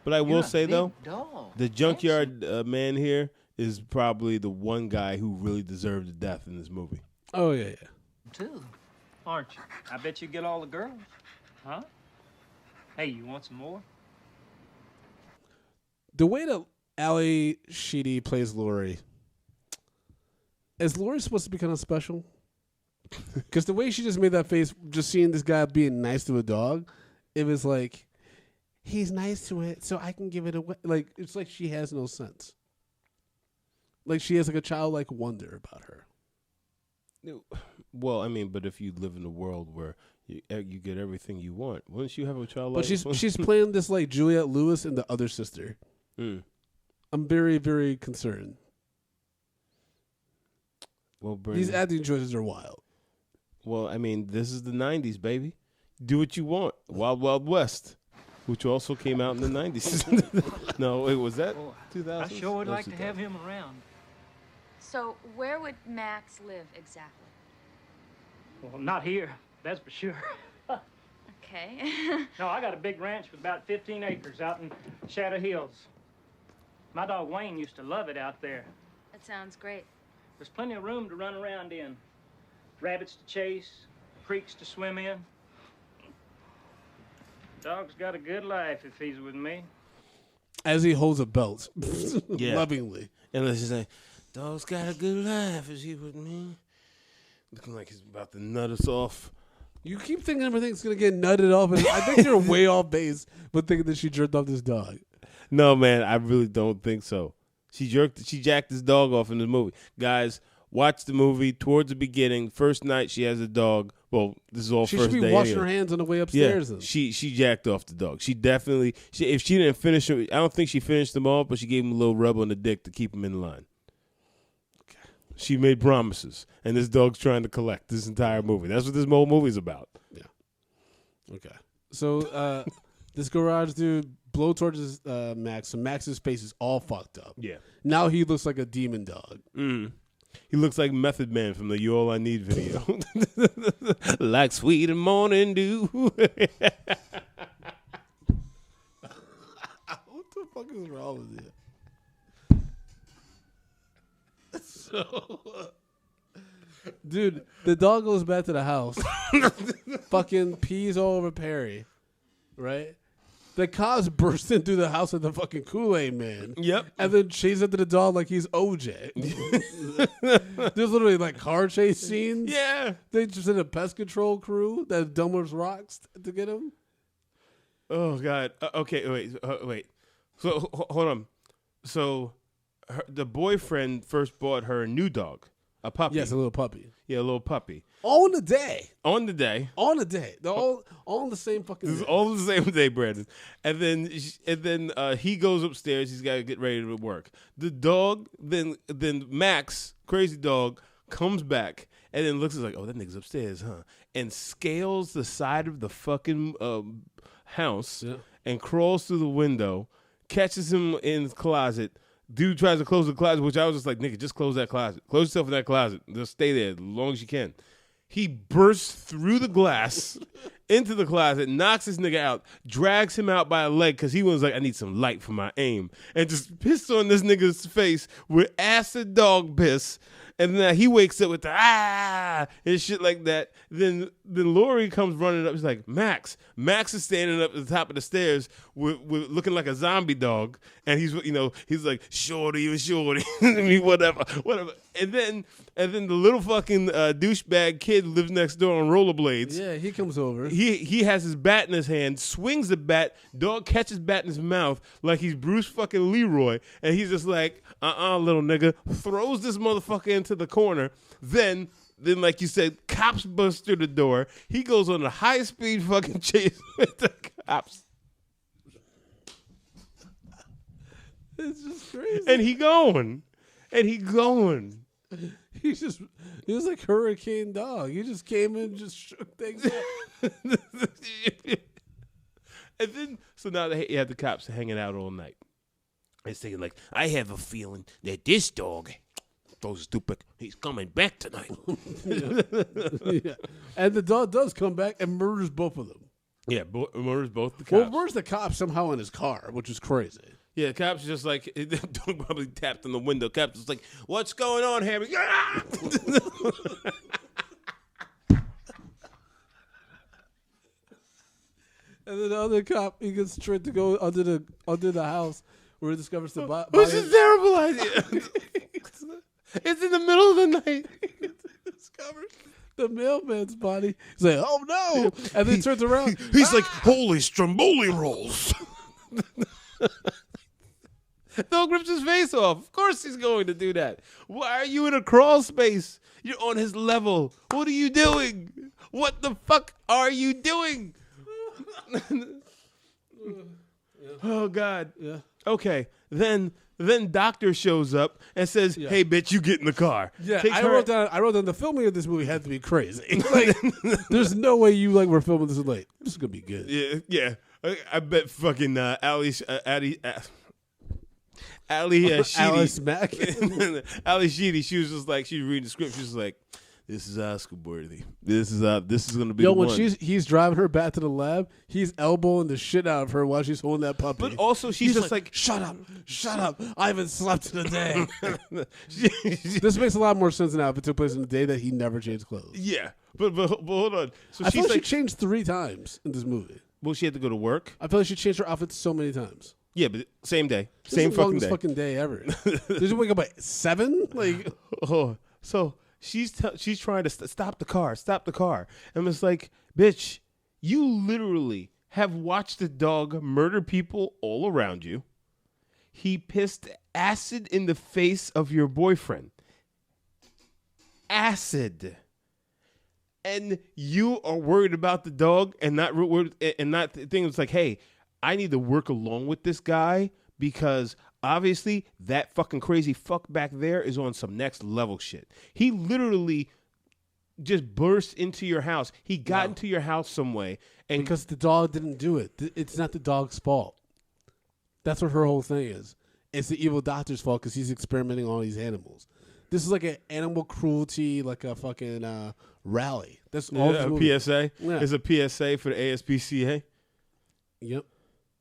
But I You're will a say big though, dog. the junkyard man here is probably the one guy who really deserved the death in this movie. Oh, yeah. Too, aren't you? I bet you get all the girls. Huh? Hey, you want some more? The way that Ali Sheedy plays Lori, is Lori supposed to be kind of special? Because the way she just made that face, just seeing this guy being nice to a dog, it was like, he's nice to it, so I can give it away. Like, it's like she has no sense. Like, she has like a childlike wonder about her. Well, I mean, but if you live in a world where you get everything you want, wouldn't you have a child? But she's playing this like Juliette Lewis and the other sister. Mm. I'm very, very concerned. Well, These acting choices are wild. Well, I mean, this is the 90s, baby. Do what you want. Wild Wild West, which also came out in the 90s. No, wait, was that 2000? I sure would like to have him around. So where would Max live exactly? Well, not here, that's for sure. Okay. No, I got a big ranch with about 15 acres out in Shadow Hills. My dog Wayne used to love it out there. That sounds great. There's plenty of room to run around in. Rabbits to chase, creeks to swim in. Dog's got a good life if he's with me. As he holds a belt, Yeah. lovingly. And let's just say, dog's got a good life. Is he with me? Looking like he's about to nut us off. You keep thinking everything's going to get nutted off. And I think you're way off base with thinking that she jerked off this dog. No, man, I really don't think so. She jacked this dog off in the movie. Guys, watch the movie. Towards the beginning, first night she has a dog. Well, this is all She first should be day washing anyway. her hands on the way upstairs. Yeah, then. she jacked off the dog. She definitely, if she didn't finish him, I don't think she finished them all, but she gave him a little rub on the dick to keep him in line. Okay. She made promises, and this dog's trying to collect this entire movie. That's what this whole movie's about. Yeah. Okay. So this garage dude blowtorches Max, so Max's face is all fucked up. Yeah. Now he looks like a demon dog. He looks like Method Man from the You All I Need video. Like sweet and morning dew. What the fuck is wrong with you? So, dude, the dog goes back to the house, fucking pees all over Perry, right? The cops burst into the house with the fucking Kool-Aid man. Yep. And then chase after the dog like he's OJ. There's literally like car chase scenes. Yeah. They just sent a pest control crew that dumps rocks to get him. Oh, God. Okay, wait. So, hold on. So, the boyfriend first bought her a new dog, a puppy. Yes, a little puppy. Yeah, a little puppy. On the day. On the day. They're all on the same fucking This is day. all the same day, Brandon. And then he goes upstairs. He's got to get ready to work. The dog, then Max, crazy dog, comes back and then looks like, oh, that nigga's upstairs, huh? And scales the side of the fucking house and crawls through the window, catches him in his closet. Dude tries to close the closet, which I was just like, nigga, just close that closet. Close yourself in that closet. Just stay there as long as you can. He bursts through the glass into the closet, knocks this nigga out, drags him out by a leg because he was like, I need some light for my aim, and just pissed on this nigga's face with acid dog piss. And then he wakes up with the and shit like that. Then Lori comes running up. He's like, Max. Max is standing up at the top of the stairs with looking like a zombie dog. And he's like, shorty and shorty. I mean, whatever. And then the little fucking douchebag kid lives next door on rollerblades. Yeah, he comes over. he has his bat in his hand, swings the bat, dog catches bat in his mouth like he's Bruce fucking Leroy, and he's just like, little nigga, throws this motherfucker into the corner. Then like you said, cops bust through the door. He goes on a high-speed fucking chase with the cops. It's just crazy. And he going. He was like Hurricane Dog. He just came in and just shook things up. And then, so now you have the cops hanging out all night. They're saying, like, I have a feeling that this dog, so stupid, he's coming back tonight. Yeah. And the dog does come back and murders both of them. Yeah, murders both the cops. Well, murders the cop somehow in his car, which is crazy. Yeah, the cops just like, the dog probably tapped on the window. Cops just like, what's going on, Harry? And then the other cop, he gets tricked to go under the house where he discovers the body. Which is a terrible idea. It's in the middle of the night. Discovers the mailman's body. He's like, oh no! And then he turns around. He's like, holy stromboli rolls. Dog rips his face off. Of course he's going to do that. Why are you in a crawl space? You're on his level. What are you doing? What the fuck are you doing? Oh, God. Yeah. Okay. Then Doctor shows up and says, hey, bitch, you get in the car. Yeah, I wrote down the filming of this movie had to be crazy. Like, there's no way you were filming this late. This is going to be good. Yeah. I bet fucking Alice Mack. Ali Sheedy, she was just like, she was reading the script. She was like, this is Oscar worthy. This is going to be the when one. he's driving her back to the lab, he's elbowing the shit out of her while she's holding that puppy. But also, she's just like, shut up. I haven't slept in a day. This makes a lot more sense now if it took place in the day that he never changed clothes. Yeah. But hold on. So I feel she's like she changed 3 times in this movie. Well, she had to go to work. I feel like she changed her outfit so many times. Yeah, but same day. This Same is the fucking day. fucking day ever. Did you wake up at 7? Like, so she's trying to stop the car. And it's like, bitch, you literally have watched the dog murder people all around you. He pissed acid in the face of your boyfriend. Acid. And you are worried about the dog and not thinking it's like, hey, I need to work along with this guy because obviously that fucking crazy fuck back there is on some next level shit. He literally just burst into your house. He got into your house some way. And because the dog didn't do it. It's not the dog's fault. That's what her whole thing is. It's the evil doctor's fault because he's experimenting on all these animals. This is like an animal cruelty, like a fucking rally. That's all. A PSA. Yeah. It's a PSA for the ASPCA. Yep.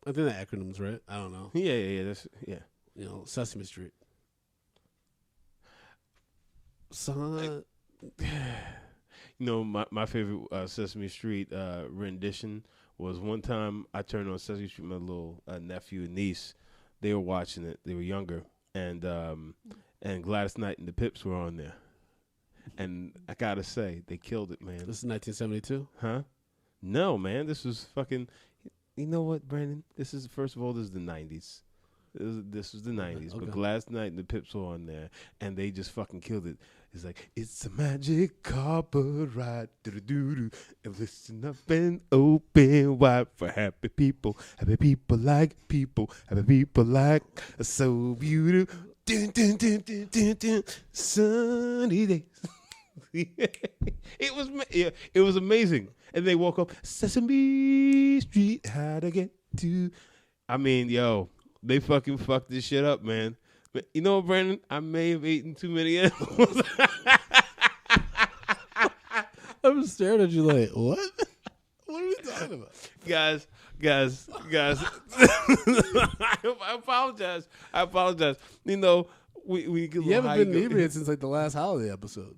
I think the acronym's right. I don't know. Yeah. That's yeah. You know, Sesame Street. Son. You know, my favorite Sesame Street rendition was one time I turned on Sesame Street. My little nephew and niece, they were watching it. They were younger, and Gladys Knight and the Pips were on there. And I gotta say, they killed it, man. This is 1972? Huh? No, man. This was fucking. You know what, Brandon? This is, first of all, this is the 90s. This was the 90s. Okay. But Gladys Knight and the Pips were on there, and they just fucking killed it. It's like, it's a magic carpet ride. Do-do-do-do. And listen up and open wide for happy people. Happy people like people. Happy people like so beautiful. Dun, dun, dun, dun, dun, dun. Sunny days. It was amazing. And they woke up, Sesame Street, how to get to. I mean, yo, they fucking fucked this shit up, man. But you know what, Brandon? I may have eaten too many animals. I'm staring at you like, what? What are we talking about? Guys. I apologize. You know, we get you haven't been inebriated since like the last holiday episode.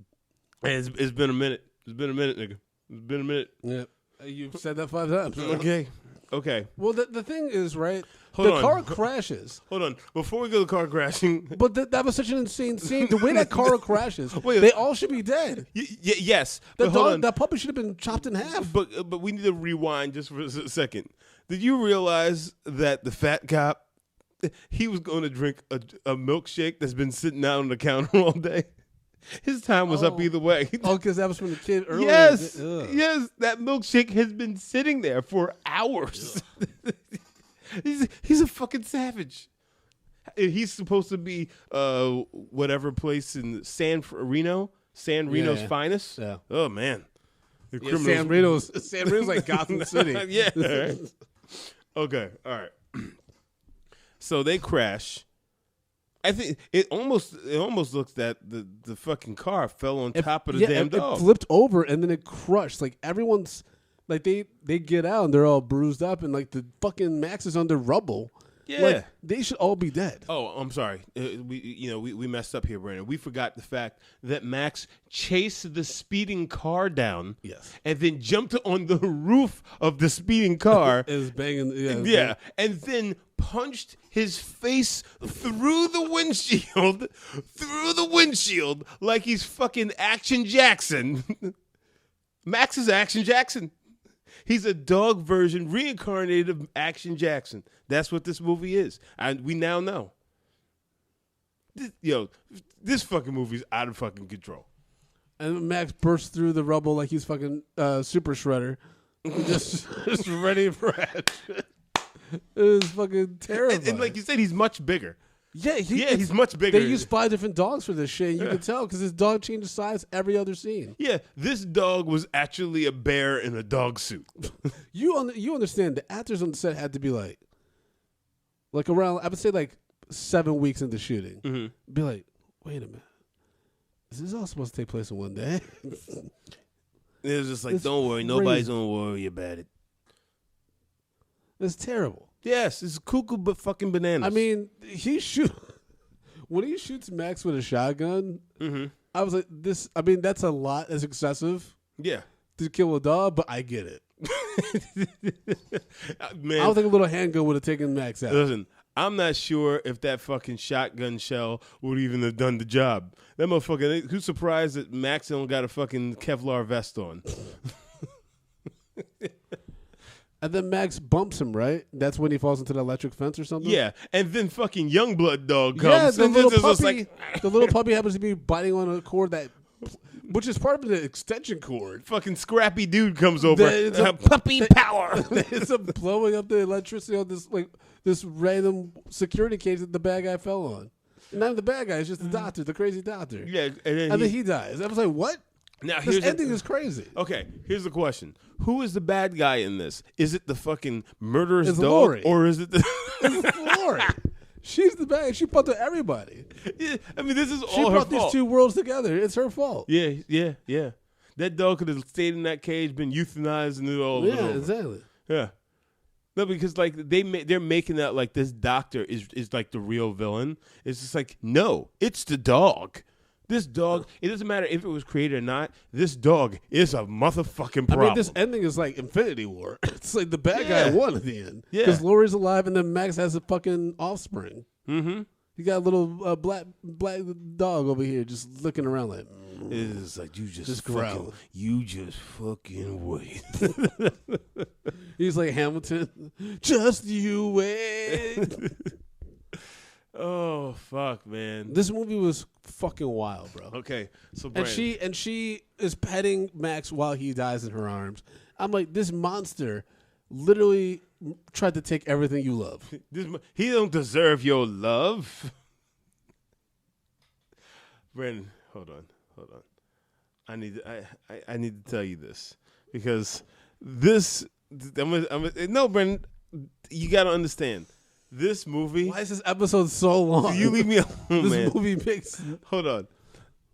It's been a minute. It's been a minute, nigga. It's been a minute. Yeah. You've said that 5 times. Okay. Okay. Well, the thing is, right? Hold the on. car crashes. Hold on. Before we go to the car crashing. But that was such an insane scene. The way that car crashes, Wait, they all should be dead. Yes. The but hold dog, on. that puppy should have been chopped in half. But we need to rewind just for a second. Did you realize that the fat cop, he was going to drink a milkshake that's been sitting out on the counter all day? His time was up either way. Oh, because that was from the kid earlier. Yes. Ugh. Yes. That milkshake has been sitting there for hours. He's a fucking savage. He's supposed to be whatever place in San Reno's finest. Yeah. Oh man. The San Reno's like Gotham City. Yeah. Okay. All right. So they crash. I think it almost looks that the fucking car fell on top of the damn dog. It flipped over and then it crushed. Like everyone's like they get out and they're all bruised up and like the fucking Max is under rubble. Yeah. Like, they should all be dead. Oh, I'm sorry. We messed up here, Brandon. We forgot the fact that Max chased the speeding car down. Yes. And then jumped on the roof of the speeding car. Is banging. Yeah. And then punched his face through the windshield like he's fucking Action Jackson. Max is Action Jackson. He's a dog version, reincarnated of Action Jackson. That's what this movie is. And we now know. This fucking movie's out of fucking control. And Max bursts through the rubble like he's fucking Super Shredder. just ready for it. It was fucking terrible. And like you said, he's much bigger. Yeah, he's much bigger. They used 5 different dogs for this shit. And you can tell because his dog changes size every other scene. Yeah, this dog was actually a bear in a dog suit. You understand the actors on the set had to be like around, I would say like 7 weeks into shooting. Mm-hmm. Be like, wait a minute, is this all supposed to take place in one day? It was just like, don't worry, nobody's gonna worry about it. It's terrible. Yes, it's cuckoo but fucking bananas. I mean, when he shoots Max with a shotgun, I was like, this. I mean, that's a lot. That's excessive. Yeah, to kill a dog, but I get it. Man, I don't think a little handgun would have taken Max out. Listen, I'm not sure if that fucking shotgun shell would even have done the job. That motherfucker. Who's surprised that Max don't got a fucking Kevlar vest on? And then Max bumps him, right? That's when he falls into the electric fence or something? Yeah, and then fucking Youngblood dog comes. Yeah, the and little it's just puppy, like, the little puppy happens to be biting on a cord which is part of the extension cord. Fucking scrappy dude comes over. Puppy power. It's blowing up the electricity on this random security cage that the bad guy fell on. And not the bad guy, it's just the doctor, the crazy doctor. Yeah, and then he dies. I was like, what? Now, this ending is crazy. Okay, here's the question: who is the bad guy in this? Is it the fucking murderous It's dog, Lori. or is it the? It's Lori. She's the bad. She fucked with everybody. Yeah, I mean, this is She all her brought these fault. two worlds together. It's her fault. Yeah. That dog could have stayed in that cage, been euthanized, and it all was Yeah, over. exactly. Yeah. No, because like they're making that like this doctor is like the real villain. It's just like, no, it's the dog. This dog, it doesn't matter if it was created or not. This dog is a motherfucking problem. I mean, this ending is like Infinity War. It's like the bad guy won at the end. Yeah. Because Lori's alive and then Max has a fucking offspring. Mm-hmm. You got a little black dog over here just looking around like. It's like you just growl. You just fucking wait. He's like Hamilton. Just you wait. Oh fuck, man! This movie was fucking wild, bro. Okay, so and Brandon. she is petting Max while he dies in her arms. I'm like, this monster literally tried to take everything you love. He don't deserve your love. Brandon, hold on. I need to tell you this because this. No, Brandon, you got to understand. This movie. Why is this episode so long? You leave me alone, man. This movie makes. Hold on.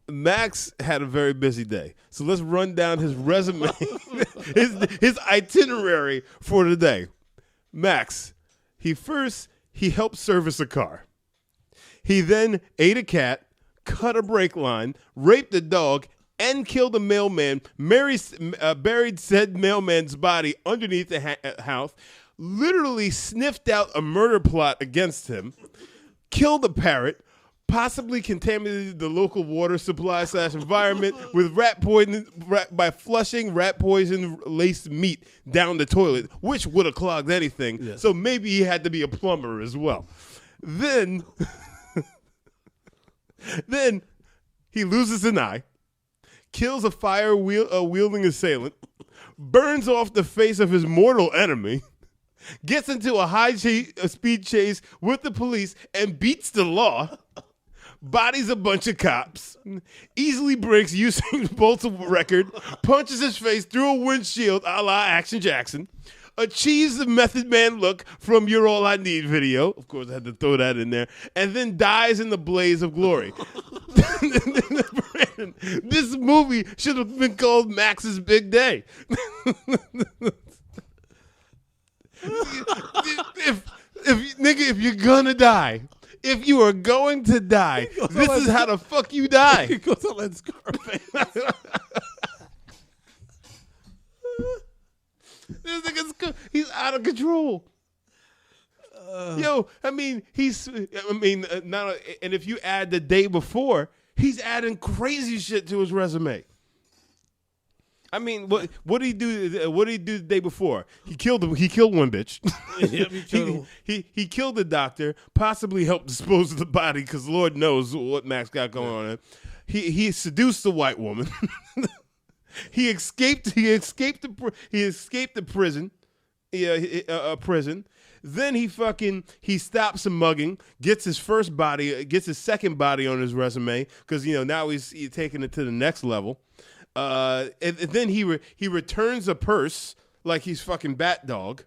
Max had a very busy day, so let's run down his resume, his itinerary for the day. Max, he helped service a car. He then ate a cat, cut a brake line, raped a dog, and killed a mailman. Buried said mailman's body underneath the house. literally sniffed out a murder plot against him, killed a parrot, possibly contaminated the local water supply / environment with rat poison by flushing rat poison laced meat down the toilet, which would have clogged anything. Yes. So maybe he had to be a plumber as well. Then he loses an eye, kills a fire-wielding assailant, burns off the face of his mortal enemy, gets into a high-speed chase with the police and beats the law, bodies a bunch of cops, easily breaks Usain Bolt's record, punches his face through a windshield a la Action Jackson, achieves the Method Man look from You're All I Need video. Of course, I had to throw that in there. And then dies in the blaze of glory. This movie should have been called Max's Big Day. If you're gonna die, if you are going to die, this is how the fuck you die. He goes on that Scarface. This nigga's he's out of control. Yo, I mean, and if you add the day before, he's adding crazy shit to his resume. I mean, what did he do? What did he do the day before? He killed one bitch. He killed the doctor. Possibly helped dispose of the body because Lord knows what Max got going on. He seduced the white woman. He escaped the prison. Prison. Then he stops some mugging. Gets his second body on his resume because now he's taking it to the next level. And then he returns a purse like he's fucking Bat Dog.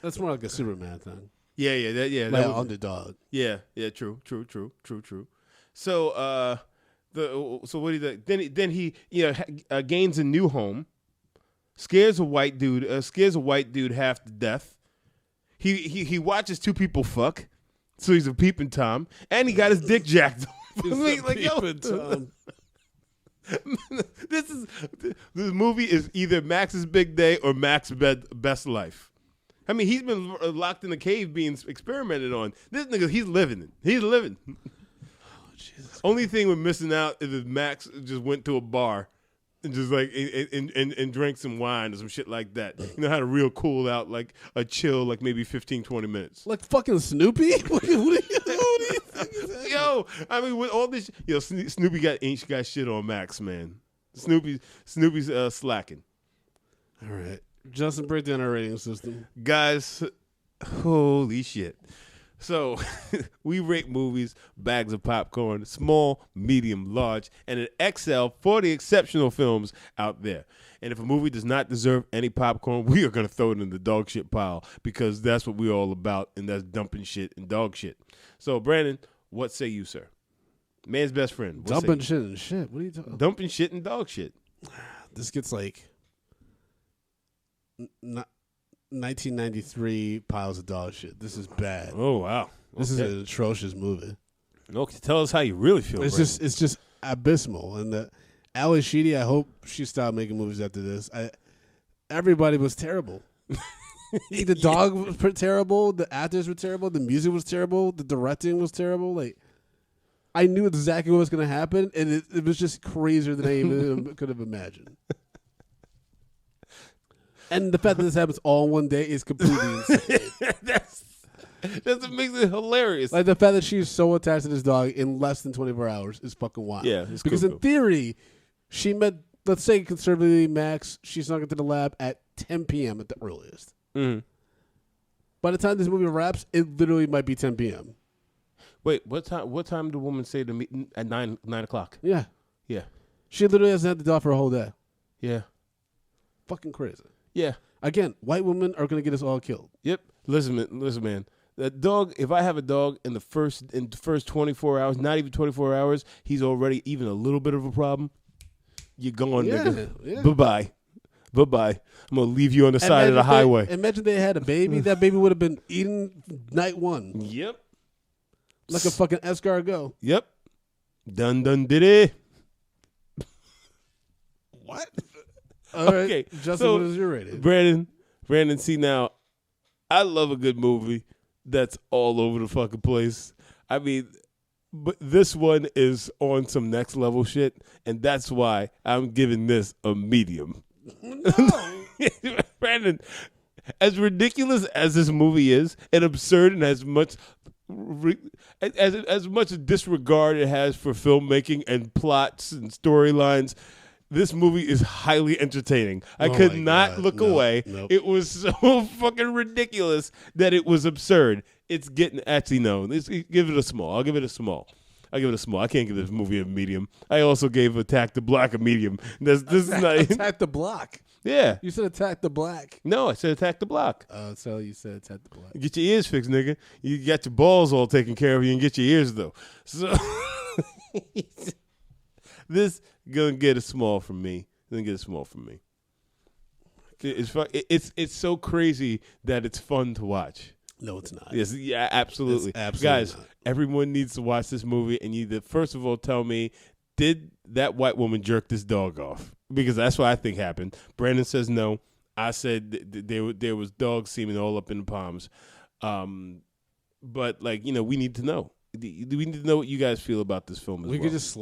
That's more like a Superman thing. Yeah. Like an underdog. Yeah. True. So what he did? Then he gains a new home. Scares a white dude half to death. He watches two people fuck. So he's a peeping Tom, and he got his dick jacked. Tom. This movie is either Max's Big Day or Max's Best Life. I mean, he's been locked in a cave being experimented on. This nigga, he's living. Oh, Jesus. Only thing we're missing out is if Max just went to a bar and just and drank some wine or some shit like that. You know how to real cool out like a chill, like maybe 15, 20 minutes. Like fucking Snoopy? What do you Yo, I mean, with all this, Snoopy got shit on Max, man. Snoopy's slacking. All right, Justin, break down our rating system, guys. Holy shit! So we rate movies, bags of popcorn, small, medium, large, and an XL for the exceptional films out there. And if a movie does not deserve any popcorn, we are going to throw it in the dog shit pile because that's what we're all about, and that's dumping shit and dog shit. So, Brandon, what say you, sir? Man's best friend. Dumping shit and shit. What are you talking about? Dumping shit and dog shit. This gets like 1993 piles of dog shit. This is bad. Oh, wow. This is an atrocious movie. Okay, tell us how you really feel. It's just abysmal. And Ali Sheedy, I hope she stopped making movies after this. Everybody was terrible. The dog was terrible. The actors were terrible. The music was terrible. The directing was terrible. Like, I knew exactly what was going to happen, and it was just crazier than I even could have imagined. And the fact that this happens all in one day is completely insane. That's what makes it hilarious. Like the fact that she's so attached to this dog in less than 24 hours is fucking wild. Yeah, because in theory, she met, let's say conservatively, Max, she snuck into the lab at 10 p.m. at the earliest. Mm-hmm. By the time this movie wraps, it literally might be 10 p.m. Wait, what time did the woman say to me at 9 o'clock? Yeah. Yeah. She literally hasn't had the dog for a whole day. Yeah. Fucking crazy. Yeah. Again, white women are going to get us all killed. Yep. Listen, man. That dog, if I have a dog in the first 24 hours, not even 24 hours, he's already even a little bit of a problem. You're gone, nigga. Yeah. Bye-bye. I'm going to leave you on the side of the highway. Imagine they had a baby. That baby would have been eaten night one. Yep. Like a fucking escargot. Yep. Dun did it. What? All right. Okay. Justin, what is your rating? Brandon, see now, I love a good movie that's all over the fucking place. I mean, but this one is on some next level shit, and that's why I'm giving this a medium. No. Brandon, as ridiculous as this movie is, and absurd, and as much disregard it has for filmmaking and plots and storylines, this movie is highly entertaining. I could not look away. Nope. It was so fucking ridiculous that it was absurd. It's getting give it a small. I'll give it a small. I can't give this movie a medium. I also gave Attack the Block a medium. This is not Attack the Block. Yeah. You said Attack the Black. No, I said Attack the Block. So you said Attack the Block. Get your ears fixed, nigga. You got your balls all taken care of. You can get your ears though. So this gonna get a small from me. It's so crazy that it's fun to watch. No, it's not. Yes, yeah, absolutely. It's absolutely Guys, not. everyone needs to watch this movie, and you first of all tell me, did that white woman jerk this dog off? Because that's what I think happened. Brandon says no. I said there was dog semen all up in the palms. But we need to know. We need to know what you guys feel about this film as well. We could just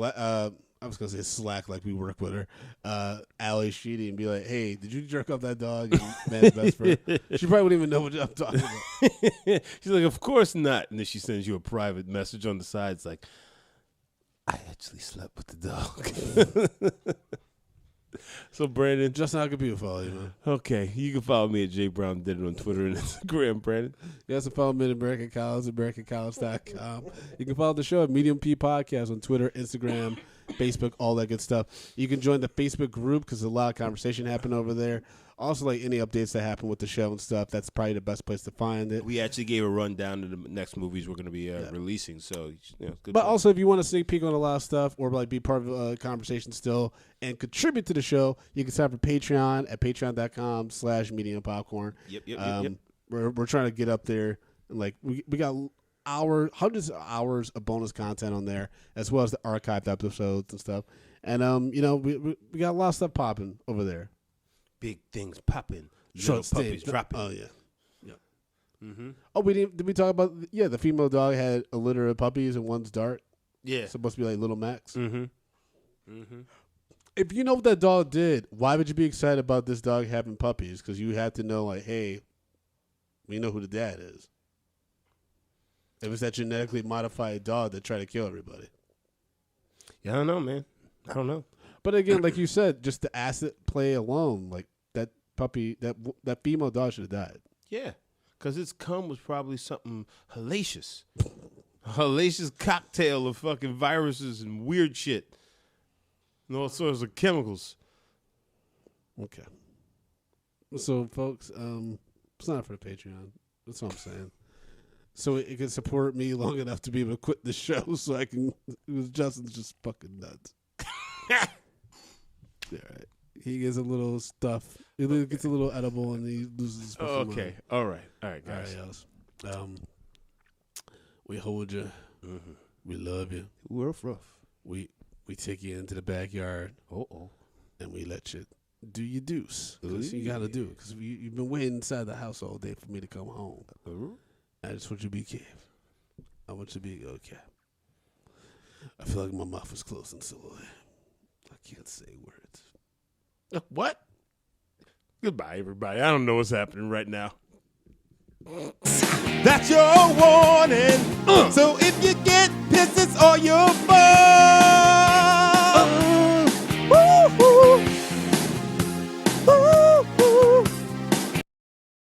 I was gonna say slack like we work with her, Ali Sheedy, and be like, "Hey, did you jerk off that dog?" And man's best friend. She probably wouldn't even know what I'm talking about. She's like, "Of course not." And then she sends you a private message on the side. It's like, "I actually slept with the dog." So Brandon, Justin, how can people follow you, man? Okay, you can follow me at J Brown Did It on Twitter and Instagram. Brandon, you also follow me at American College, AmericanCollege.com. You can follow the show at Medium P Podcast on Twitter, Instagram, Facebook, all that good stuff. You can join the Facebook group because there's a lot of conversation happening over there. Also, like any updates that happen with the show and stuff, that's probably the best place to find it. we actually gave a rundown of the next movies we're going to be releasing. So, good. But also, if you want to sneak peek on a lot of stuff or like be part of a conversation still and contribute to the show, you can sign up for Patreon at patreon.com/mediumpopcorn. Yep. We're trying to get up there. And like we got hundreds of hours of bonus content on there, as well as the archived episodes and stuff. And we got a lot of stuff popping over there. Big things popping, little puppies dropping. Oh yeah. Mm-hmm. Oh, did we talk about the female dog had a litter of puppies and one's dart? Yeah, it's supposed to be like little Max. Mm-hmm. If you know what that dog did, why would you be excited about this dog having puppies? Because you have to know, like, hey, we know who the dad is. If it's that genetically modified dog that tried to kill everybody. Yeah, I don't know, man. I don't know. But again, like you said, just the acid play alone, like that puppy, that female dog should have died. Yeah, because its cum was probably something hellacious. A hellacious cocktail of fucking viruses and weird shit. And all sorts of chemicals. Okay. So, folks, it's not for the Patreon. That's what I'm saying. So it can support me long enough to be able to quit the show so I can. Justin's just fucking nuts. All right. He gets a little stuff. He gets a little edible and he loses his fucking mind. All right, guys. All right, we hold you. Mm-hmm. We love you. We're rough. We take you into the backyard. And we let you do your deuce. Because you got to do it. Because you've been waiting inside the house all day for me to come home. I just want you to be careful. I want you to be okay. I feel like my mouth is closing slowly. I can't say words. What? Goodbye, everybody. I don't know what's happening right now. That's your warning. So if you get pissed, it's all your fault.